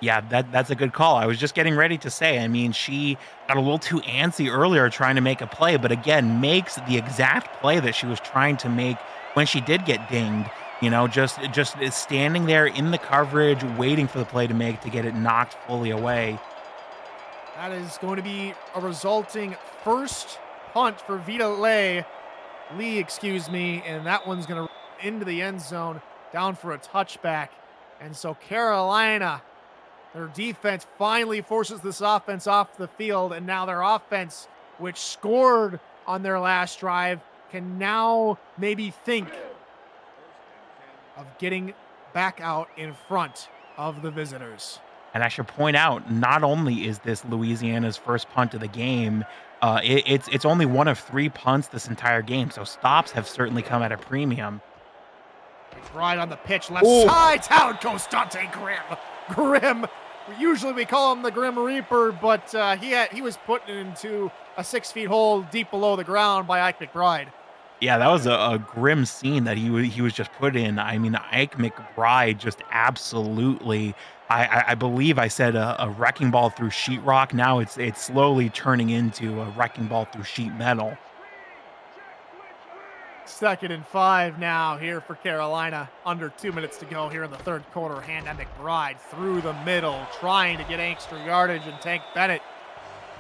Yeah, that's a good call. I was just getting ready to say, I mean, she got a little too antsy earlier trying to make a play, but again, makes the exact play that she was trying to make when she did get dinged. You know, just standing there in the coverage, waiting for the play to get it knocked fully away. That is going to be a resulting first punt for Vita Lee, and that one's going to into the end zone, down for a touchback. And so Carolina, their defense finally forces this offense off the field, and now their offense, which scored on their last drive, can now maybe think of getting back out in front of the visitors. And I should point out, not only is this Louisiana's first punt of the game, it's only one of 3 punts this entire game, so stops have certainly come at a premium. Right on the pitch, left side, down goes Dante Grimm. Usually we call him the Grim Reaper, but he was put into a 6 feet hole deep below the ground by Ike McBride. Yeah, that was a grim scene that he was just put in. I mean, Ike McBride just absolutely, I believe I said a wrecking ball through sheetrock. Now it's slowly turning into a wrecking ball through sheet metal. 2nd and 5 now here for Carolina. Under 2 minutes to go here in the third quarter. Hand at McBride through the middle, trying to get extra yardage, and Tank Bennett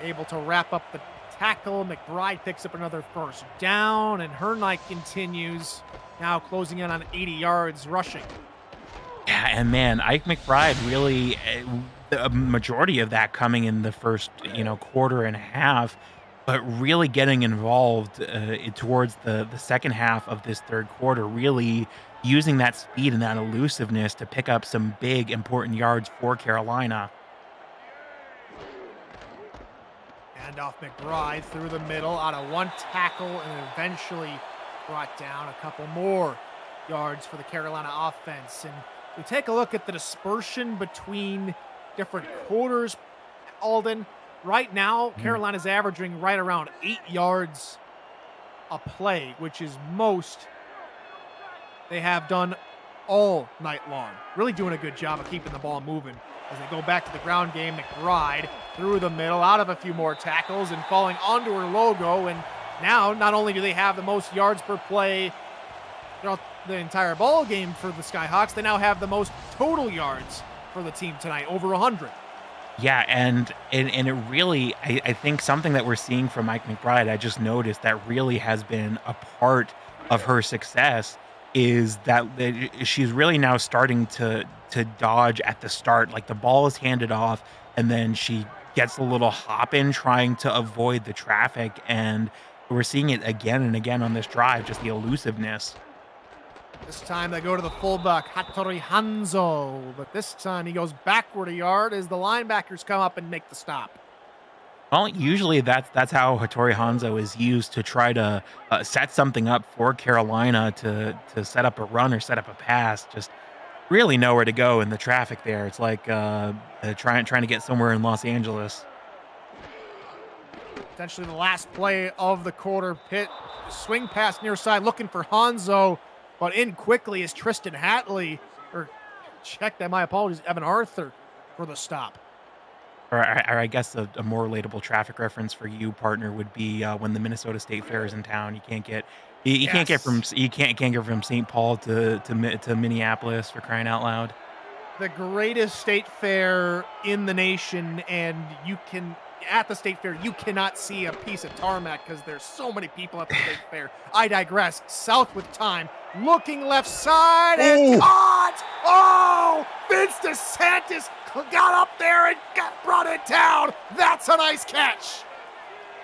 able to wrap up the tackle. McBride picks up another first down, and her night continues, now closing in on 80 yards rushing. Yeah, and man, Ike McBride really, the majority of that coming in the first, quarter and a half, but really getting involved towards the second half of this third quarter, really using that speed and that elusiveness to pick up some big, important yards for Carolina. Handoff McBride through the middle, out of one tackle, and eventually brought down a couple more yards for the Carolina offense. And we take a look at the dispersion between different quarters. Alden, right now, Carolina's averaging right around 8 yards a play, which is most they have done all night long. Really doing a good job of keeping the ball moving. As they go back to the ground game, McBride through the middle, out of a few more tackles, and falling onto her logo. And now, not only do they have the most yards per play throughout the entire ball game for the Skyhawks, they now have the most total yards for the team tonight, over 100. Yeah, and it really, I think something that we're seeing from Mike McBride, I just noticed that really has been a part of her success, is that she's really now starting to dodge at the start. Like, the ball is handed off, and then she gets a little hop in trying to avoid the traffic, and we're seeing it again and again on this drive, just the elusiveness. This time they go to the fullback, Hattori Hanzo, but this time he goes backward a yard as the linebackers come up and make the stop. Well, usually that's how Hattori Hanzo is used to try to set something up for Carolina to set up a run or set up a pass. Just really nowhere to go in the traffic there. It's like trying to get somewhere in Los Angeles. Potentially the last play of the quarter. Pitt swing pass near side, looking for Hanzo, but in quickly is Tristan Hatley, or check that, my apologies, Evan Arthur for the stop. Or I guess a more relatable traffic reference for you, partner, would be when the Minnesota State Fair is in town. You can't get from St. Paul to Minneapolis, for crying out loud. The greatest state fair in the nation, and you can at the State Fair, you cannot see a piece of tarmac because there's so many people at the State Fair. I digress. South with time, looking left side and caught! Oh! Vince DeSantis got up there and brought it down. That's a nice catch.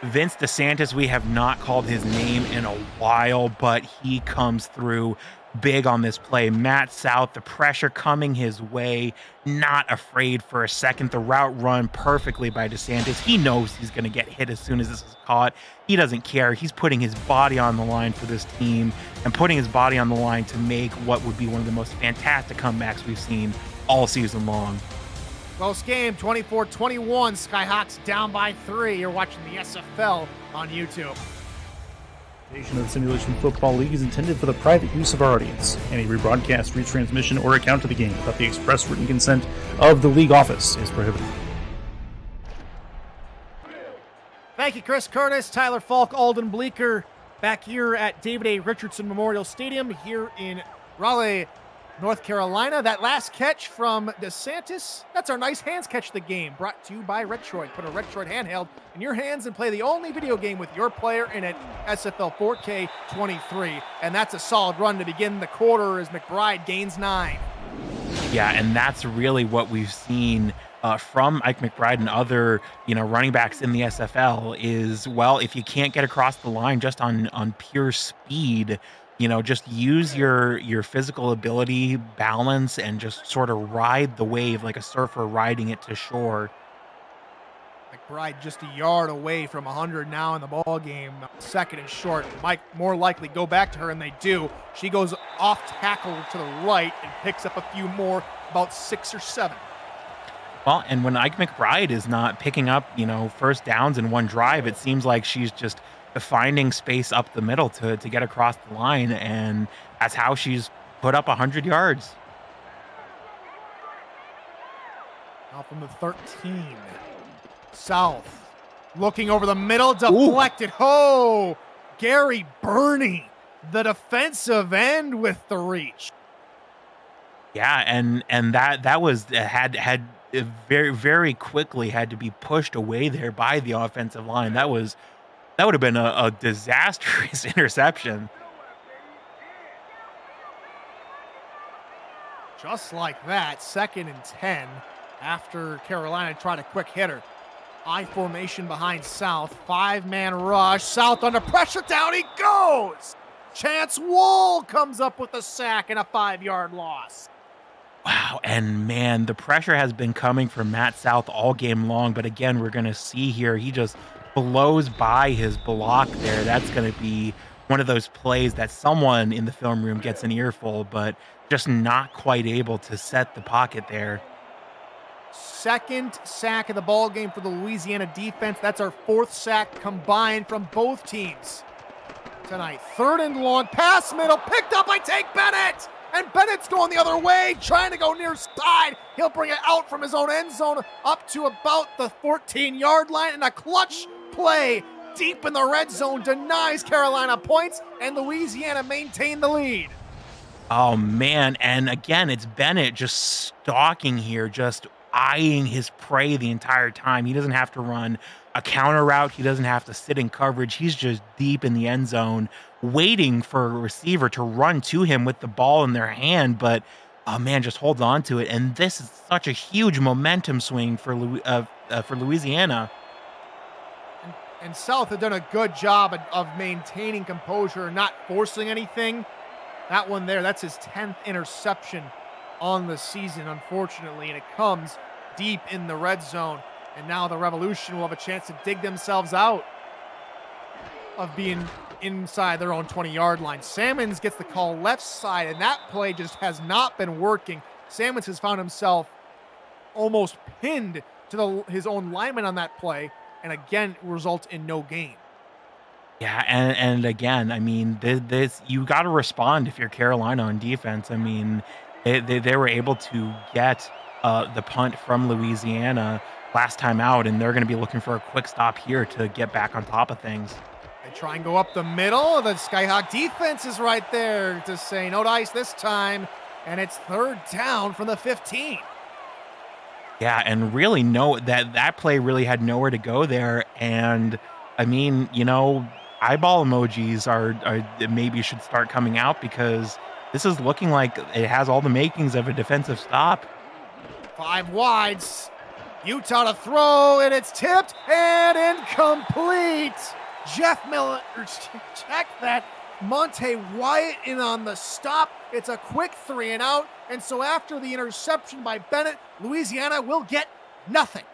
Vince DeSantis, we have not called his name in a while, but he comes through big on this play. Matt South, the pressure coming his way, not afraid for a second. The route run perfectly by DeSantis. He knows he's going to get hit as soon as this is caught. He doesn't care. He's putting his body on the line for this team and putting his body on the line to make what would be one of the most fantastic comebacks we've seen all season long. Close game, 24-21. Skyhawks down by 3. You're watching the SFL on YouTube. The of the Simulation Football League is intended for the private use of our audience. Any rebroadcast, retransmission, or account of the game without the express written consent of the league office is prohibited. Thank you, Chris Curtis, Tyler Falk, Alden Bleeker, back here at David A. Richardson Memorial Stadium here in Raleigh, North Carolina. That last catch from DeSantis, that's our nice hands catch of the game, brought to you by Retroid. Put a Retroid handheld in your hands and play the only video game with your player in an SFL 4K 23. And that's a solid run to begin the quarter as McBride gains 9. Yeah, and that's really what we've seen from Ike McBride and other, running backs in the SFL is, well, if you can't get across the line just on pure speed, just use your physical ability, balance, and just sort of ride the wave like a surfer riding it to shore. McBride just a yard away from 100 now in the ball game. Second and short. Mike more likely go back to her, and they do. She goes off tackle to the right and picks up a few more, about 6 or 7. Well, and when Ike McBride is not picking up, first downs in one drive, it seems like she's just finding space up the middle to get across the line, and that's how she's put up 100 yards. Now from the 13. South. Looking over the middle, deflected. Ooh. Oh, Gary Burney, the defensive end with the reach. Yeah, and that was had very, very quickly had to be pushed away there by the offensive line. That would have been a disastrous interception. Just like that, 2nd and 10 after Carolina tried a quick hitter. I formation behind South, 5-man rush. South under pressure, down he goes. Chance Wool comes up with a sack and a 5-yard loss. Wow, and man, the pressure has been coming from Matt South all game long, but again, we're going to see here, he just blows by his block there. That's going to be one of those plays that someone in the film room gets an earful, but just not quite able to set the pocket there. 2nd sack of the ball game for the Louisiana defense. That's our 4th sack combined from both teams tonight. 3rd and long, pass middle, picked up by Tank Bennett. And Bennett's going the other way, trying to go near side. He'll bring it out from his own end zone up to about the 14-yard line. And a clutch play deep in the red zone denies Carolina points, and Louisiana maintain the lead. Oh, man. And again, it's Bennett just stalking here, just eyeing his prey the entire time. He doesn't have to run a counter route. He doesn't have to sit in coverage. He's just deep in the end zone, waiting for a receiver to run to him with the ball in their hand. But, oh man, just holds on to it. And this is such a huge momentum swing for Louisiana. And South have done a good job of maintaining composure and not forcing anything. That one there, that's his 10th interception on the season, unfortunately. And it comes deep in the red zone. And now the Revolution will have a chance to dig themselves out of being inside their own 20-yard line. Salmons gets the call left side, and that play just has not been working. Salmons has found himself almost pinned to his own lineman on that play, and again, results in no gain. Yeah, and again, I mean, this you got to respond if you're Carolina on defense. I mean, they were able to get the punt from Louisiana last time out, and they're going to be looking for a quick stop here to get back on top of things. They try and go up the middle. The Skyhawk defense is right there to say no dice this time, and it's 3rd down from the 15. Yeah, and really that play really had nowhere to go there. And I mean, eyeball emojis are maybe should start coming out because this is looking like it has all the makings of a defensive stop. 5 wides. Utah to throw, and it's tipped and incomplete. Jeff Miller, check that. Monte Wyatt in on the stop. It's a quick 3 and out. And so after the interception by Bennett, Louisiana will get nothing.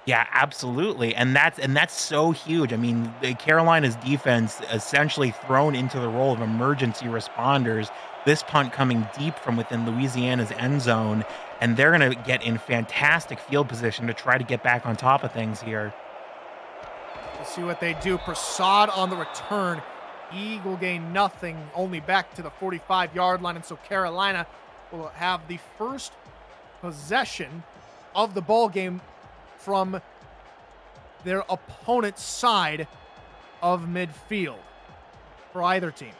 Yeah, absolutely. And that's so huge. I mean, Carolina's defense essentially thrown into the role of emergency responders. This punt coming deep from within Louisiana's end zone, and they're going to get in fantastic field position to try to get back on top of things here. Let's see what they do. Prasad on the return. Eagle gain nothing, only back to the 45-yard line, and so Carolina will have the first possession of the ball game from their opponent's side of midfield for either team.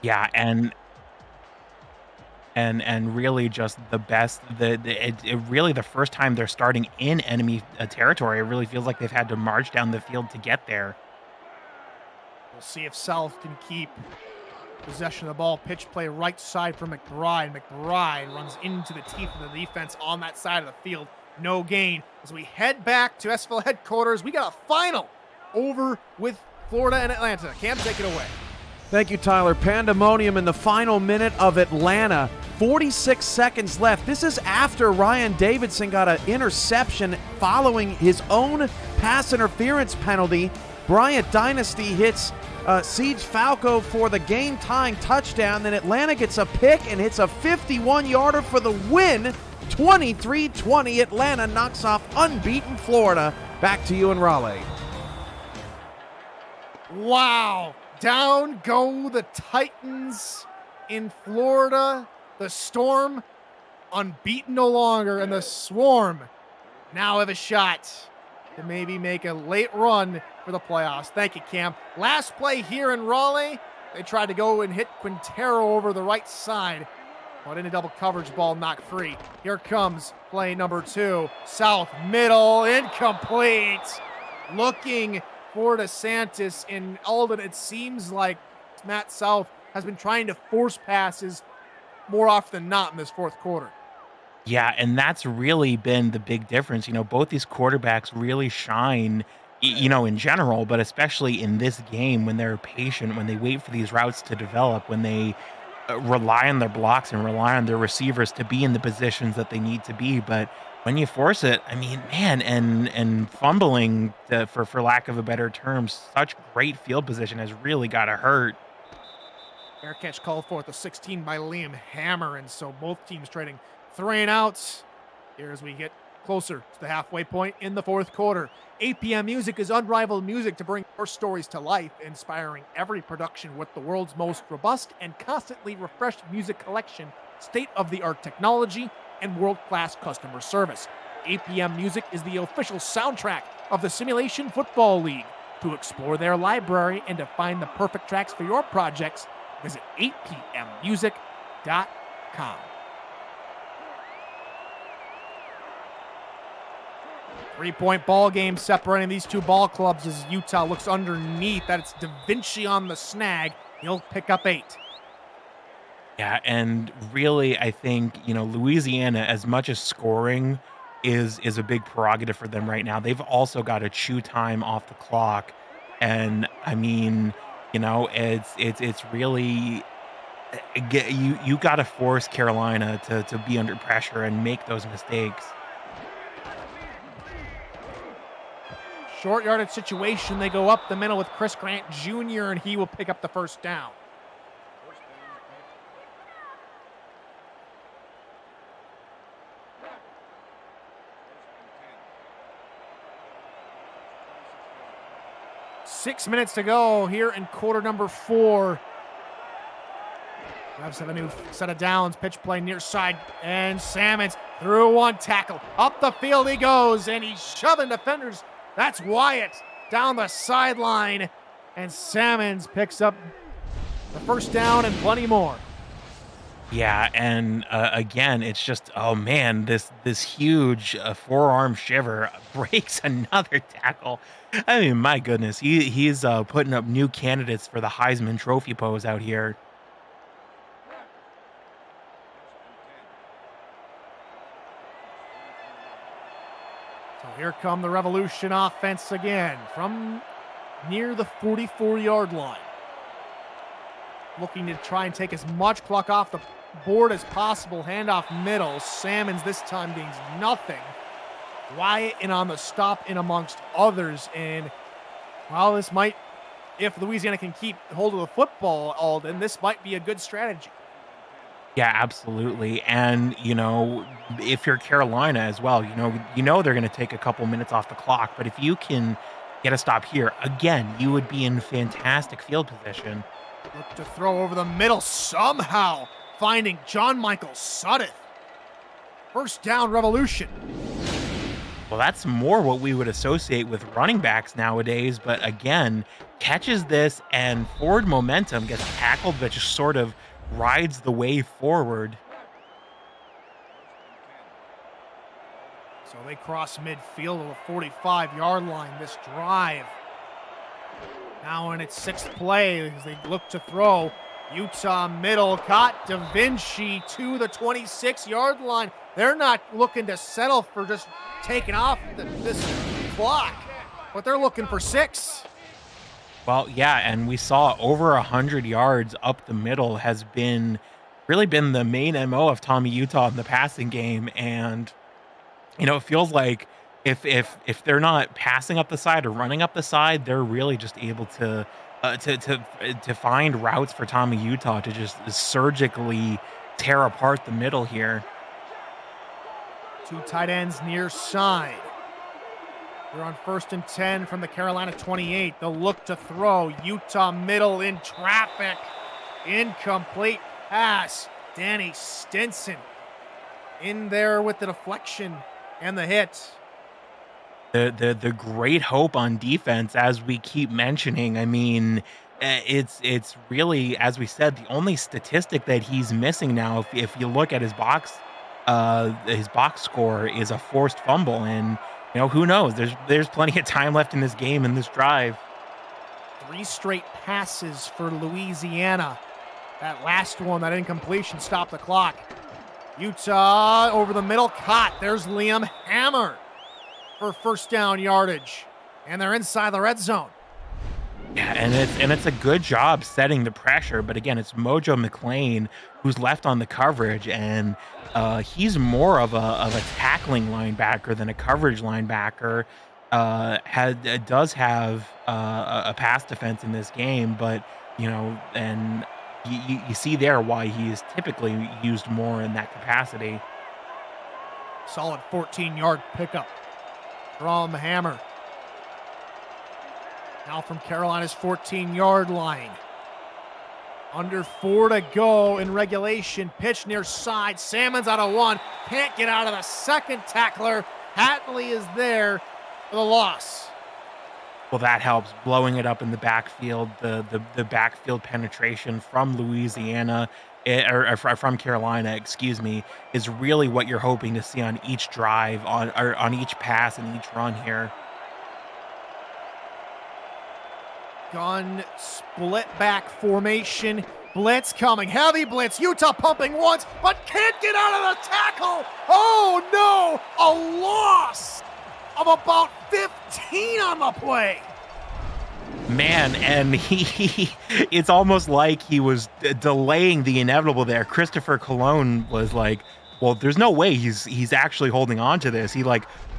Yeah, and really just the best. Really the first time they're starting in enemy territory. It really feels like they've had to march down the field to get there. We'll see if South can keep possession of the ball. Pitch play right side for McBride. McBride runs into the teeth of the defense on that side of the field. No gain. As we head back to SFL headquarters, we got a final over with Florida and Atlanta. Cam, take it away. Thank you, Tyler. Pandemonium in the final minute of Atlanta. 46 seconds left. This is after Ryan Davidson got an interception following his own pass interference penalty. Bryant Dynasty hits Siege Falco for the game-tying touchdown. Then Atlanta gets a pick and hits a 51-yarder for the win. 23-20. Atlanta knocks off unbeaten Florida. Back to you in Raleigh. Wow. Down go the Titans in Florida. The Storm unbeaten no longer, and the Swarm now have a shot to maybe make a late run for the playoffs. Thank you, Cam. Last play here in Raleigh. They tried to go and hit Quintero over the right side, but in a double coverage, ball knocked free. Here comes play number 2. South, middle, incomplete. Looking for DeSantis in Alden. It seems like Matt South has been trying to force passes more often than not in this fourth quarter. Yeah, and that's really been the big difference. Both these quarterbacks really shine, in general, but especially in this game when they're patient, when they wait for these routes to develop, when they rely on their blocks and rely on their receivers to be in the positions that they need to be. But when you force it, I mean, man, and fumbling, for lack of a better term, such great field position has really got to hurt. Fair catch called for at the 16 by Liam Hammer, and so both teams trading 3 and outs here as we get closer to the halfway point in the fourth quarter. APM Music is unrivaled music to bring your stories to life, inspiring every production with the world's most robust and constantly refreshed music collection, state-of-the-art technology, and world-class customer service. APM Music is the official soundtrack of the Simulation Football League. To explore their library and to find the perfect tracks for your projects, visit apmmusic.com. 3-point ball game separating these two ball clubs as Utah looks underneath. That's Da Vinci on the snag. He'll pick up 8. Yeah, and really, I think, Louisiana, as much as scoring is a big prerogative for them right now, they've also got to chew time off the clock. And I mean, it's really, you got to force Carolina to be under pressure and make those mistakes. Short yardage situation. They go up the middle with Chris Grant Jr., and he will pick up the first down. Six minutes to go here in quarter number 4. Revs have a new set of downs. Pitch play near side, and Salmons through one tackle. Up the field he goes, and he's shoving defenders. That's Wyatt down the sideline, and Salmons picks up the first down and plenty more. Yeah, and again, it's just oh man, this huge forearm shiver breaks another tackle. I mean, my goodness, he's putting up new candidates for the Heisman Trophy pose out here. So here come the Revolution offense again from near the 44-yard line. Looking to try and take as much clock off the board as possible. Handoff middle. Salmons this time gains nothing. Wyatt in on the stop in amongst others. And well, this might, if Louisiana can keep hold of the football, Alden, this might be a good strategy. Yeah, absolutely. And if you're Carolina as well, they're going to take a couple minutes off the clock. But if you can get a stop here, again, you would be in fantastic field position. Look to throw over the middle, somehow finding John Michael Suddeth. First down, Revolution. Well, that's more what we would associate with running backs nowadays. But again, catches this and forward momentum, gets tackled, but just sort of rides the way forward. So they cross midfield to the 45-yard line this drive. Now in its sixth play as they look to throw. Utah middle, caught Da Vinci to the 26-yard line. They're not looking to settle for just taking off this clock, but they're looking for 6. Well, yeah, and we saw over 100 yards up the middle has really been the main MO of Tommy Utah in the passing game. And, it feels like if they're not passing up the side or running up the side, they're really just able to find routes for Tommy Utah to just surgically tear apart the middle here. 2 tight ends near side. They're on 1st and 10 from the Carolina 28. They'll look to throw. Utah middle in traffic. Incomplete pass. Danny Stinson in there with the deflection and the hit. The great hope on defense, as we keep mentioning. I mean, it's really, as we said, the only statistic that he's missing now. If you look at his box score is a forced fumble, and who knows? There's plenty of time left in this game in this drive. 3 straight passes for Louisiana. That last one, that incompletion, stopped the clock. Utah over the middle, caught. There's Liam Hammer for first down yardage, and they're inside the red zone. Yeah, and it's a good job setting the pressure, but again, it's Mojo McLean who's left on the coverage, and he's more of a tackling linebacker than a coverage linebacker. Does have a pass defense in this game, but and you see there why he is typically used more in that capacity. Solid 14-yard pickup from Hammer. Now from Carolina's 14-yard line. Under 4 to go in regulation. Pitch near side. Salmons out of 1. Can't get out of the second tackler. Hatley is there for the loss. Well, that helps. Blowing it up in the backfield. The backfield penetration from Louisiana, or from Carolina, excuse me, is really what you're hoping to see on each drive, on each pass and each run here. Gun split back formation. Blitz coming. Heavy blitz. Utah pumping once, but can't get out of the tackle. Oh, no. A loss of about 15 on the play. Man, and it's almost like he was delaying the inevitable there. Christopher Colon was like, well, there's no way he's actually holding on to this. He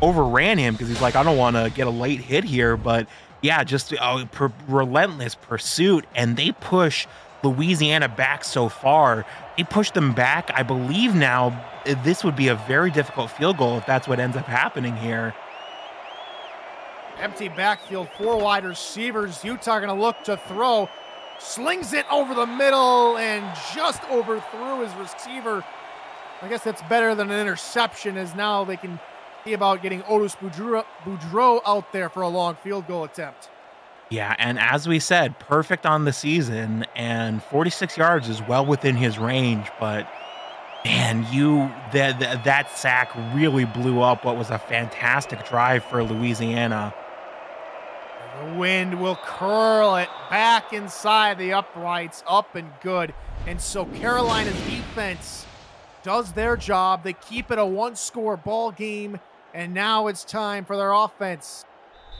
overran him because he's like, I don't want to get a late hit here, but yeah, just relentless pursuit, and they push Louisiana back so far. They push them back. I believe now this would be a very difficult field goal if that's what ends up happening here. Empty backfield, 4 wide receivers. Utah going to look to throw. Slings it over the middle and just overthrew his receiver. I guess that's better than an interception, as now they can see about getting Otis Boudreau out there for a long field goal attempt. Yeah, and as we said, perfect on the season, and 46 yards is well within his range, but man, that sack really blew up what was a fantastic drive for Louisiana. The wind will curl it back inside the uprights, up and good. And so Carolina's defense does their job. They keep it a one-score ball game, and now it's time for their offense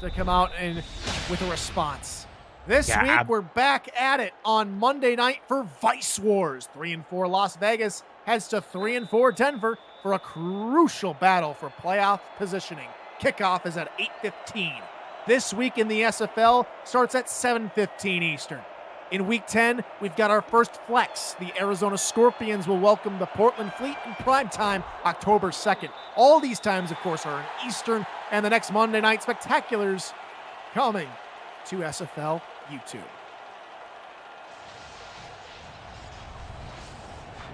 to come out and with a response. This week, we're back at it on Monday night for Vice Wars. 3-4 Las Vegas heads to 3-4 Denver for a crucial battle for playoff positioning. Kickoff is at 8:15. This week in the SFL starts at 7:15 Eastern. In Week 10, we've got our first flex. The Arizona Scorpions will welcome the Portland Fleet in primetime October 2nd. All these times, of course, are in Eastern, and the next Monday night spectaculars coming to SFL YouTube.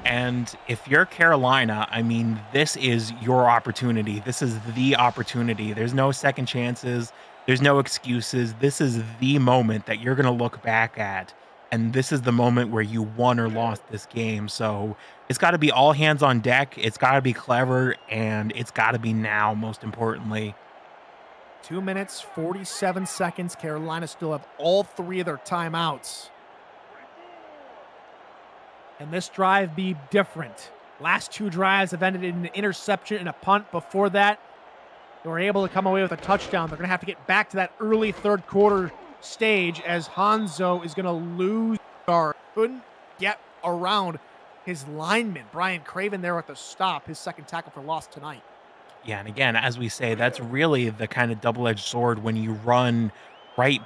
And if you're Carolina, I mean, this is your opportunity. This is the opportunity. There's no second chances. There's no excuses. This is the moment that you're going to look back at. And this is the moment where you won or lost this game. So it's got to be all hands on deck. It's got to be clever. And it's got to be now, most importantly. 2 minutes, 47 seconds. Carolina still have all three of their timeouts. And this drive be different. Last two drives have ended in an interception and a punt. Before that, they were able to come away with a touchdown. They're going to have to get back to that early third quarter stage as Hanzo is going to lose guard. Couldn't get around his lineman. Brian Craven there at the stop, his second tackle for loss tonight. Yeah, and again, as we say, that's really the kind of double-edged sword when you run right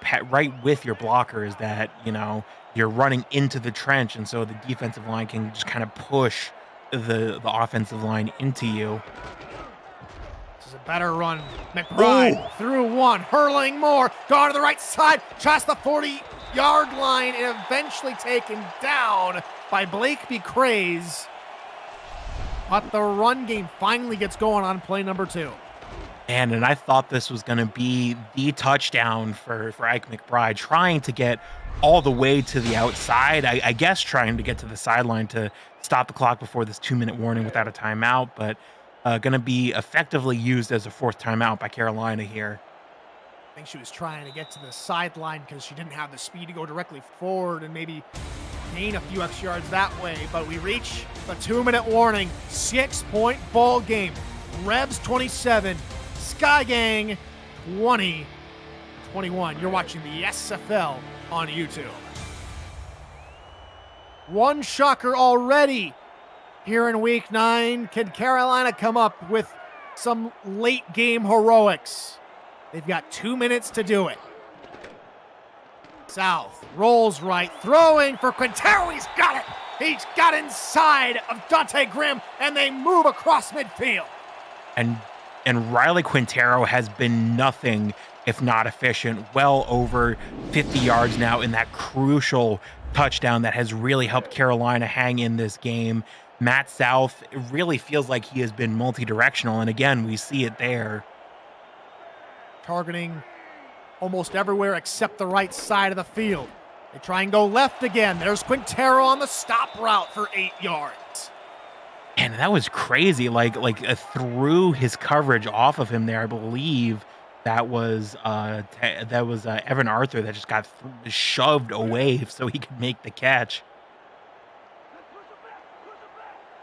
with your blockers, that, you know, you're running into the trench, and so the defensive line can just kind of push the offensive line into you. This is a better run. McBride through one, hurling more, gone to the right side, past the 40-yard line, and eventually taken down by Blake B. Craze. But the run game finally gets going on play number 2. And I thought this was going to be the touchdown for Ike McBride, trying to get all the way to the outside. I guess trying to get to the sideline to stop the clock before this 2-minute warning without a timeout, but going to be effectively used as a fourth timeout by Carolina here. I think she was trying to get to the sideline because she didn't have the speed to go directly forward and maybe gain a few extra yards that way. But we reach the 2-minute warning. 6-point ball game. Rebs 27, Sky Gang 20-21. You're watching the SFL on YouTube. One shocker already here in Week 9. Can Carolina come up with some late game heroics? They've got 2 minutes to do it. South rolls right, throwing for Quintero. He's got it. He's got inside of Dante Grimm, and they move across midfield. And Riley Quintero has been nothing if not efficient. Well over 50 yards now in that crucial touchdown that has really helped Carolina hang in this game. Matt South, it really feels like he has been multi-directional, and again, we see it there. Targeting almost everywhere except the right side of the field. They try and go left again. There's Quintero on the stop route for 8 yards. And that was crazy. Like through his coverage off of him there, I believe that was Evan Arthur that just got shoved away so he could make the catch.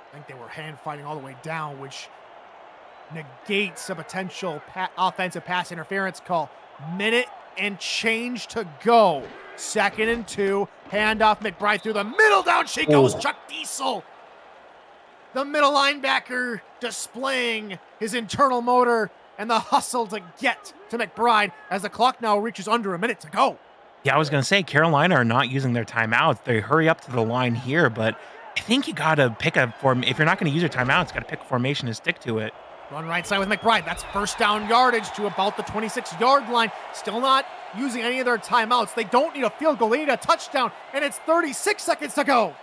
I think they were hand fighting all the way down, which negates a potential offensive pass interference call. Minute and change to go. 2nd and 2. Handoff McBride through the middle. Down she goes. Chuck Diesel, the middle linebacker, displaying his internal motor and the hustle to get to McBride as the clock now reaches under a minute to go. Yeah, I was going to say, Carolina are not using their timeouts. They hurry up to the line here, but I think you got to pick a form. If you're not going to use your timeouts, got to pick a formation and stick to it. Run right side with McBride. That's first down yardage to about the 26-yard line. Still not using any of their timeouts. They don't need a field goal. They need a touchdown, and it's 36 seconds to go.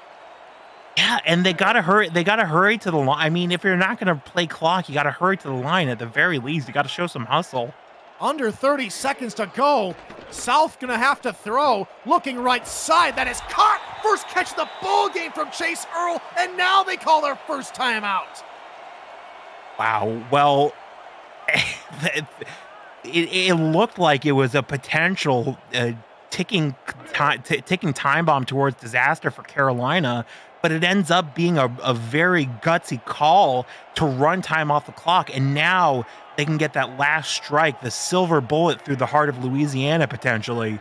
Yeah, and they got to hurry. They got to hurry to the line. I mean, if you're not going to play clock, you got to hurry to the line at the very least. You got to show some hustle. Under 30 seconds to go. South gonna have to throw. Looking right side. That is caught. First catch of the ball game from Chase Earl. And now they call their first timeout. Wow. Well, it looked like it was a potential ticking time bomb towards disaster for Carolina, but it ends up being a very gutsy call to run time off the clock. And now they can get that last strike, the silver bullet through the heart of Louisiana, potentially.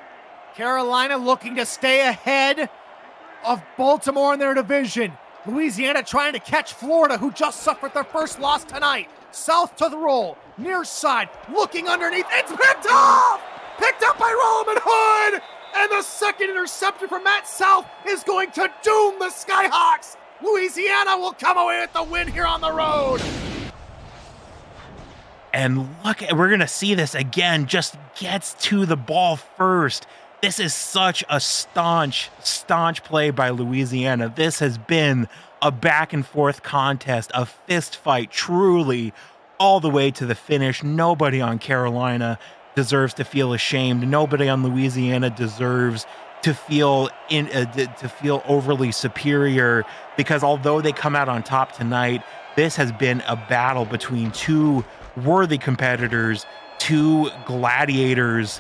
Carolina looking to stay ahead of Baltimore in their division. Louisiana trying to catch Florida, who just suffered their first loss tonight. South to the roll, near side, looking underneath. It's picked off! Picked up by Rolman Hood! And the second interception from Matt South is going to doom the Skyhawks. Louisiana will come away with the win here on the road. And look, we're going to see this again, just gets to the ball first. This is such a staunch play by Louisiana. This has been a back and forth contest, a fist fight, truly all the way to the finish. Nobody on Carolina deserves to feel ashamed. Nobody on Louisiana deserves to feel overly superior, because although they come out on top tonight, this has been a battle between two worthy competitors, two gladiators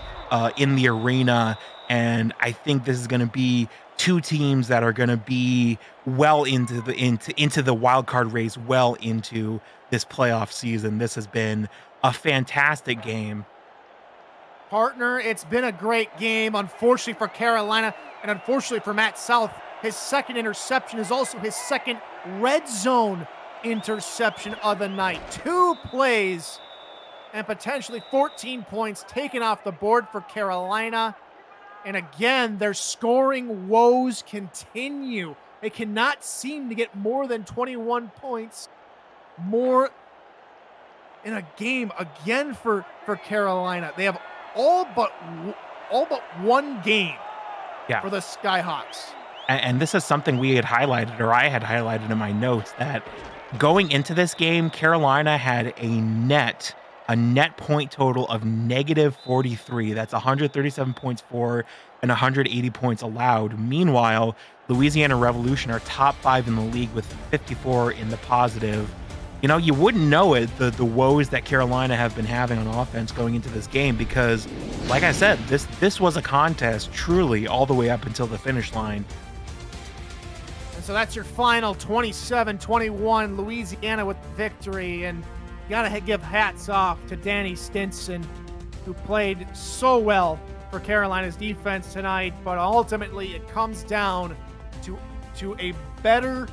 in the arena. And I think this is going to be two teams that are going to be well into the wild card race, well into this playoff season. This has been a fantastic game. Partner, it's been a great game. Unfortunately for Carolina, and unfortunately for Matt South, his second interception is also his second red zone interception of the night. 2 plays and potentially 14 points taken off the board for Carolina. And again, their scoring woes continue. They cannot seem to get more than 21 points more in a game again for Carolina. They have all but one game for the Skyhawks. And this is something we had highlighted, or I had highlighted in my notes, that going into this game, Carolina had a net point total of -43. That's 137 points for and 180 points allowed. Meanwhile, Louisiana Revolution are top 5 in the league with 54 in the positive. You know, you wouldn't know it, the woes that Carolina have been having on offense going into this game, because, like I said, this was a contest truly all the way up until the finish line. And so that's your final 27-21, Louisiana with the victory. And you gotta give hats off to Danny Stinson, who played so well for Carolina's defense tonight. But ultimately, it comes down to a better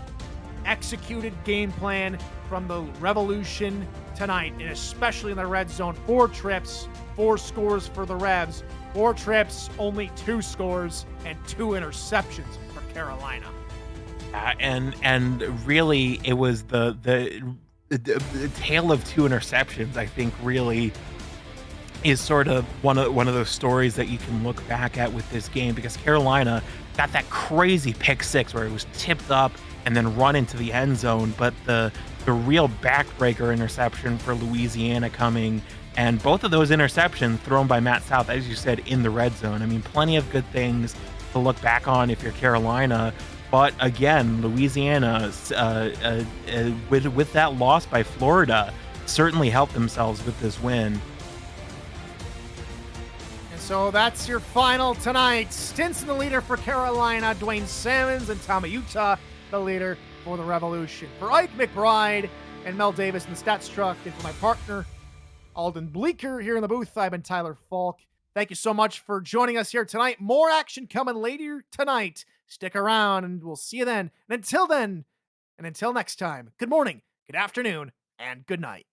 executed game plan from the Revolution tonight, and especially in the red zone. 4 trips, 4 scores for the Revs. 4 trips, only 2 scores, and 2 interceptions for Carolina. And really, it was the tale of 2 interceptions, I think, really is sort of one of those stories that you can look back at with this game, because Carolina got that crazy pick 6 where it was tipped up and then run into the end zone, but the real backbreaker interception for Louisiana coming, and both of those interceptions thrown by Matt South, as you said, in the red zone. I mean, plenty of good things to look back on if you're Carolina. But again, Louisiana, with that loss by Florida, certainly helped themselves with this win. And so that's your final tonight. Stinson, the leader for Carolina. Dwayne Salmons and Tommy Utah, the leader for the Revolution. For Ike McBride and Mel Davis in the stats truck, and for my partner, Alden Bleeker, here in the booth, I've been Tyler Falk. Thank you so much for joining us here tonight. More action coming later tonight. Stick around, and we'll see you then. And until then, and until next time, good morning, good afternoon, and good night.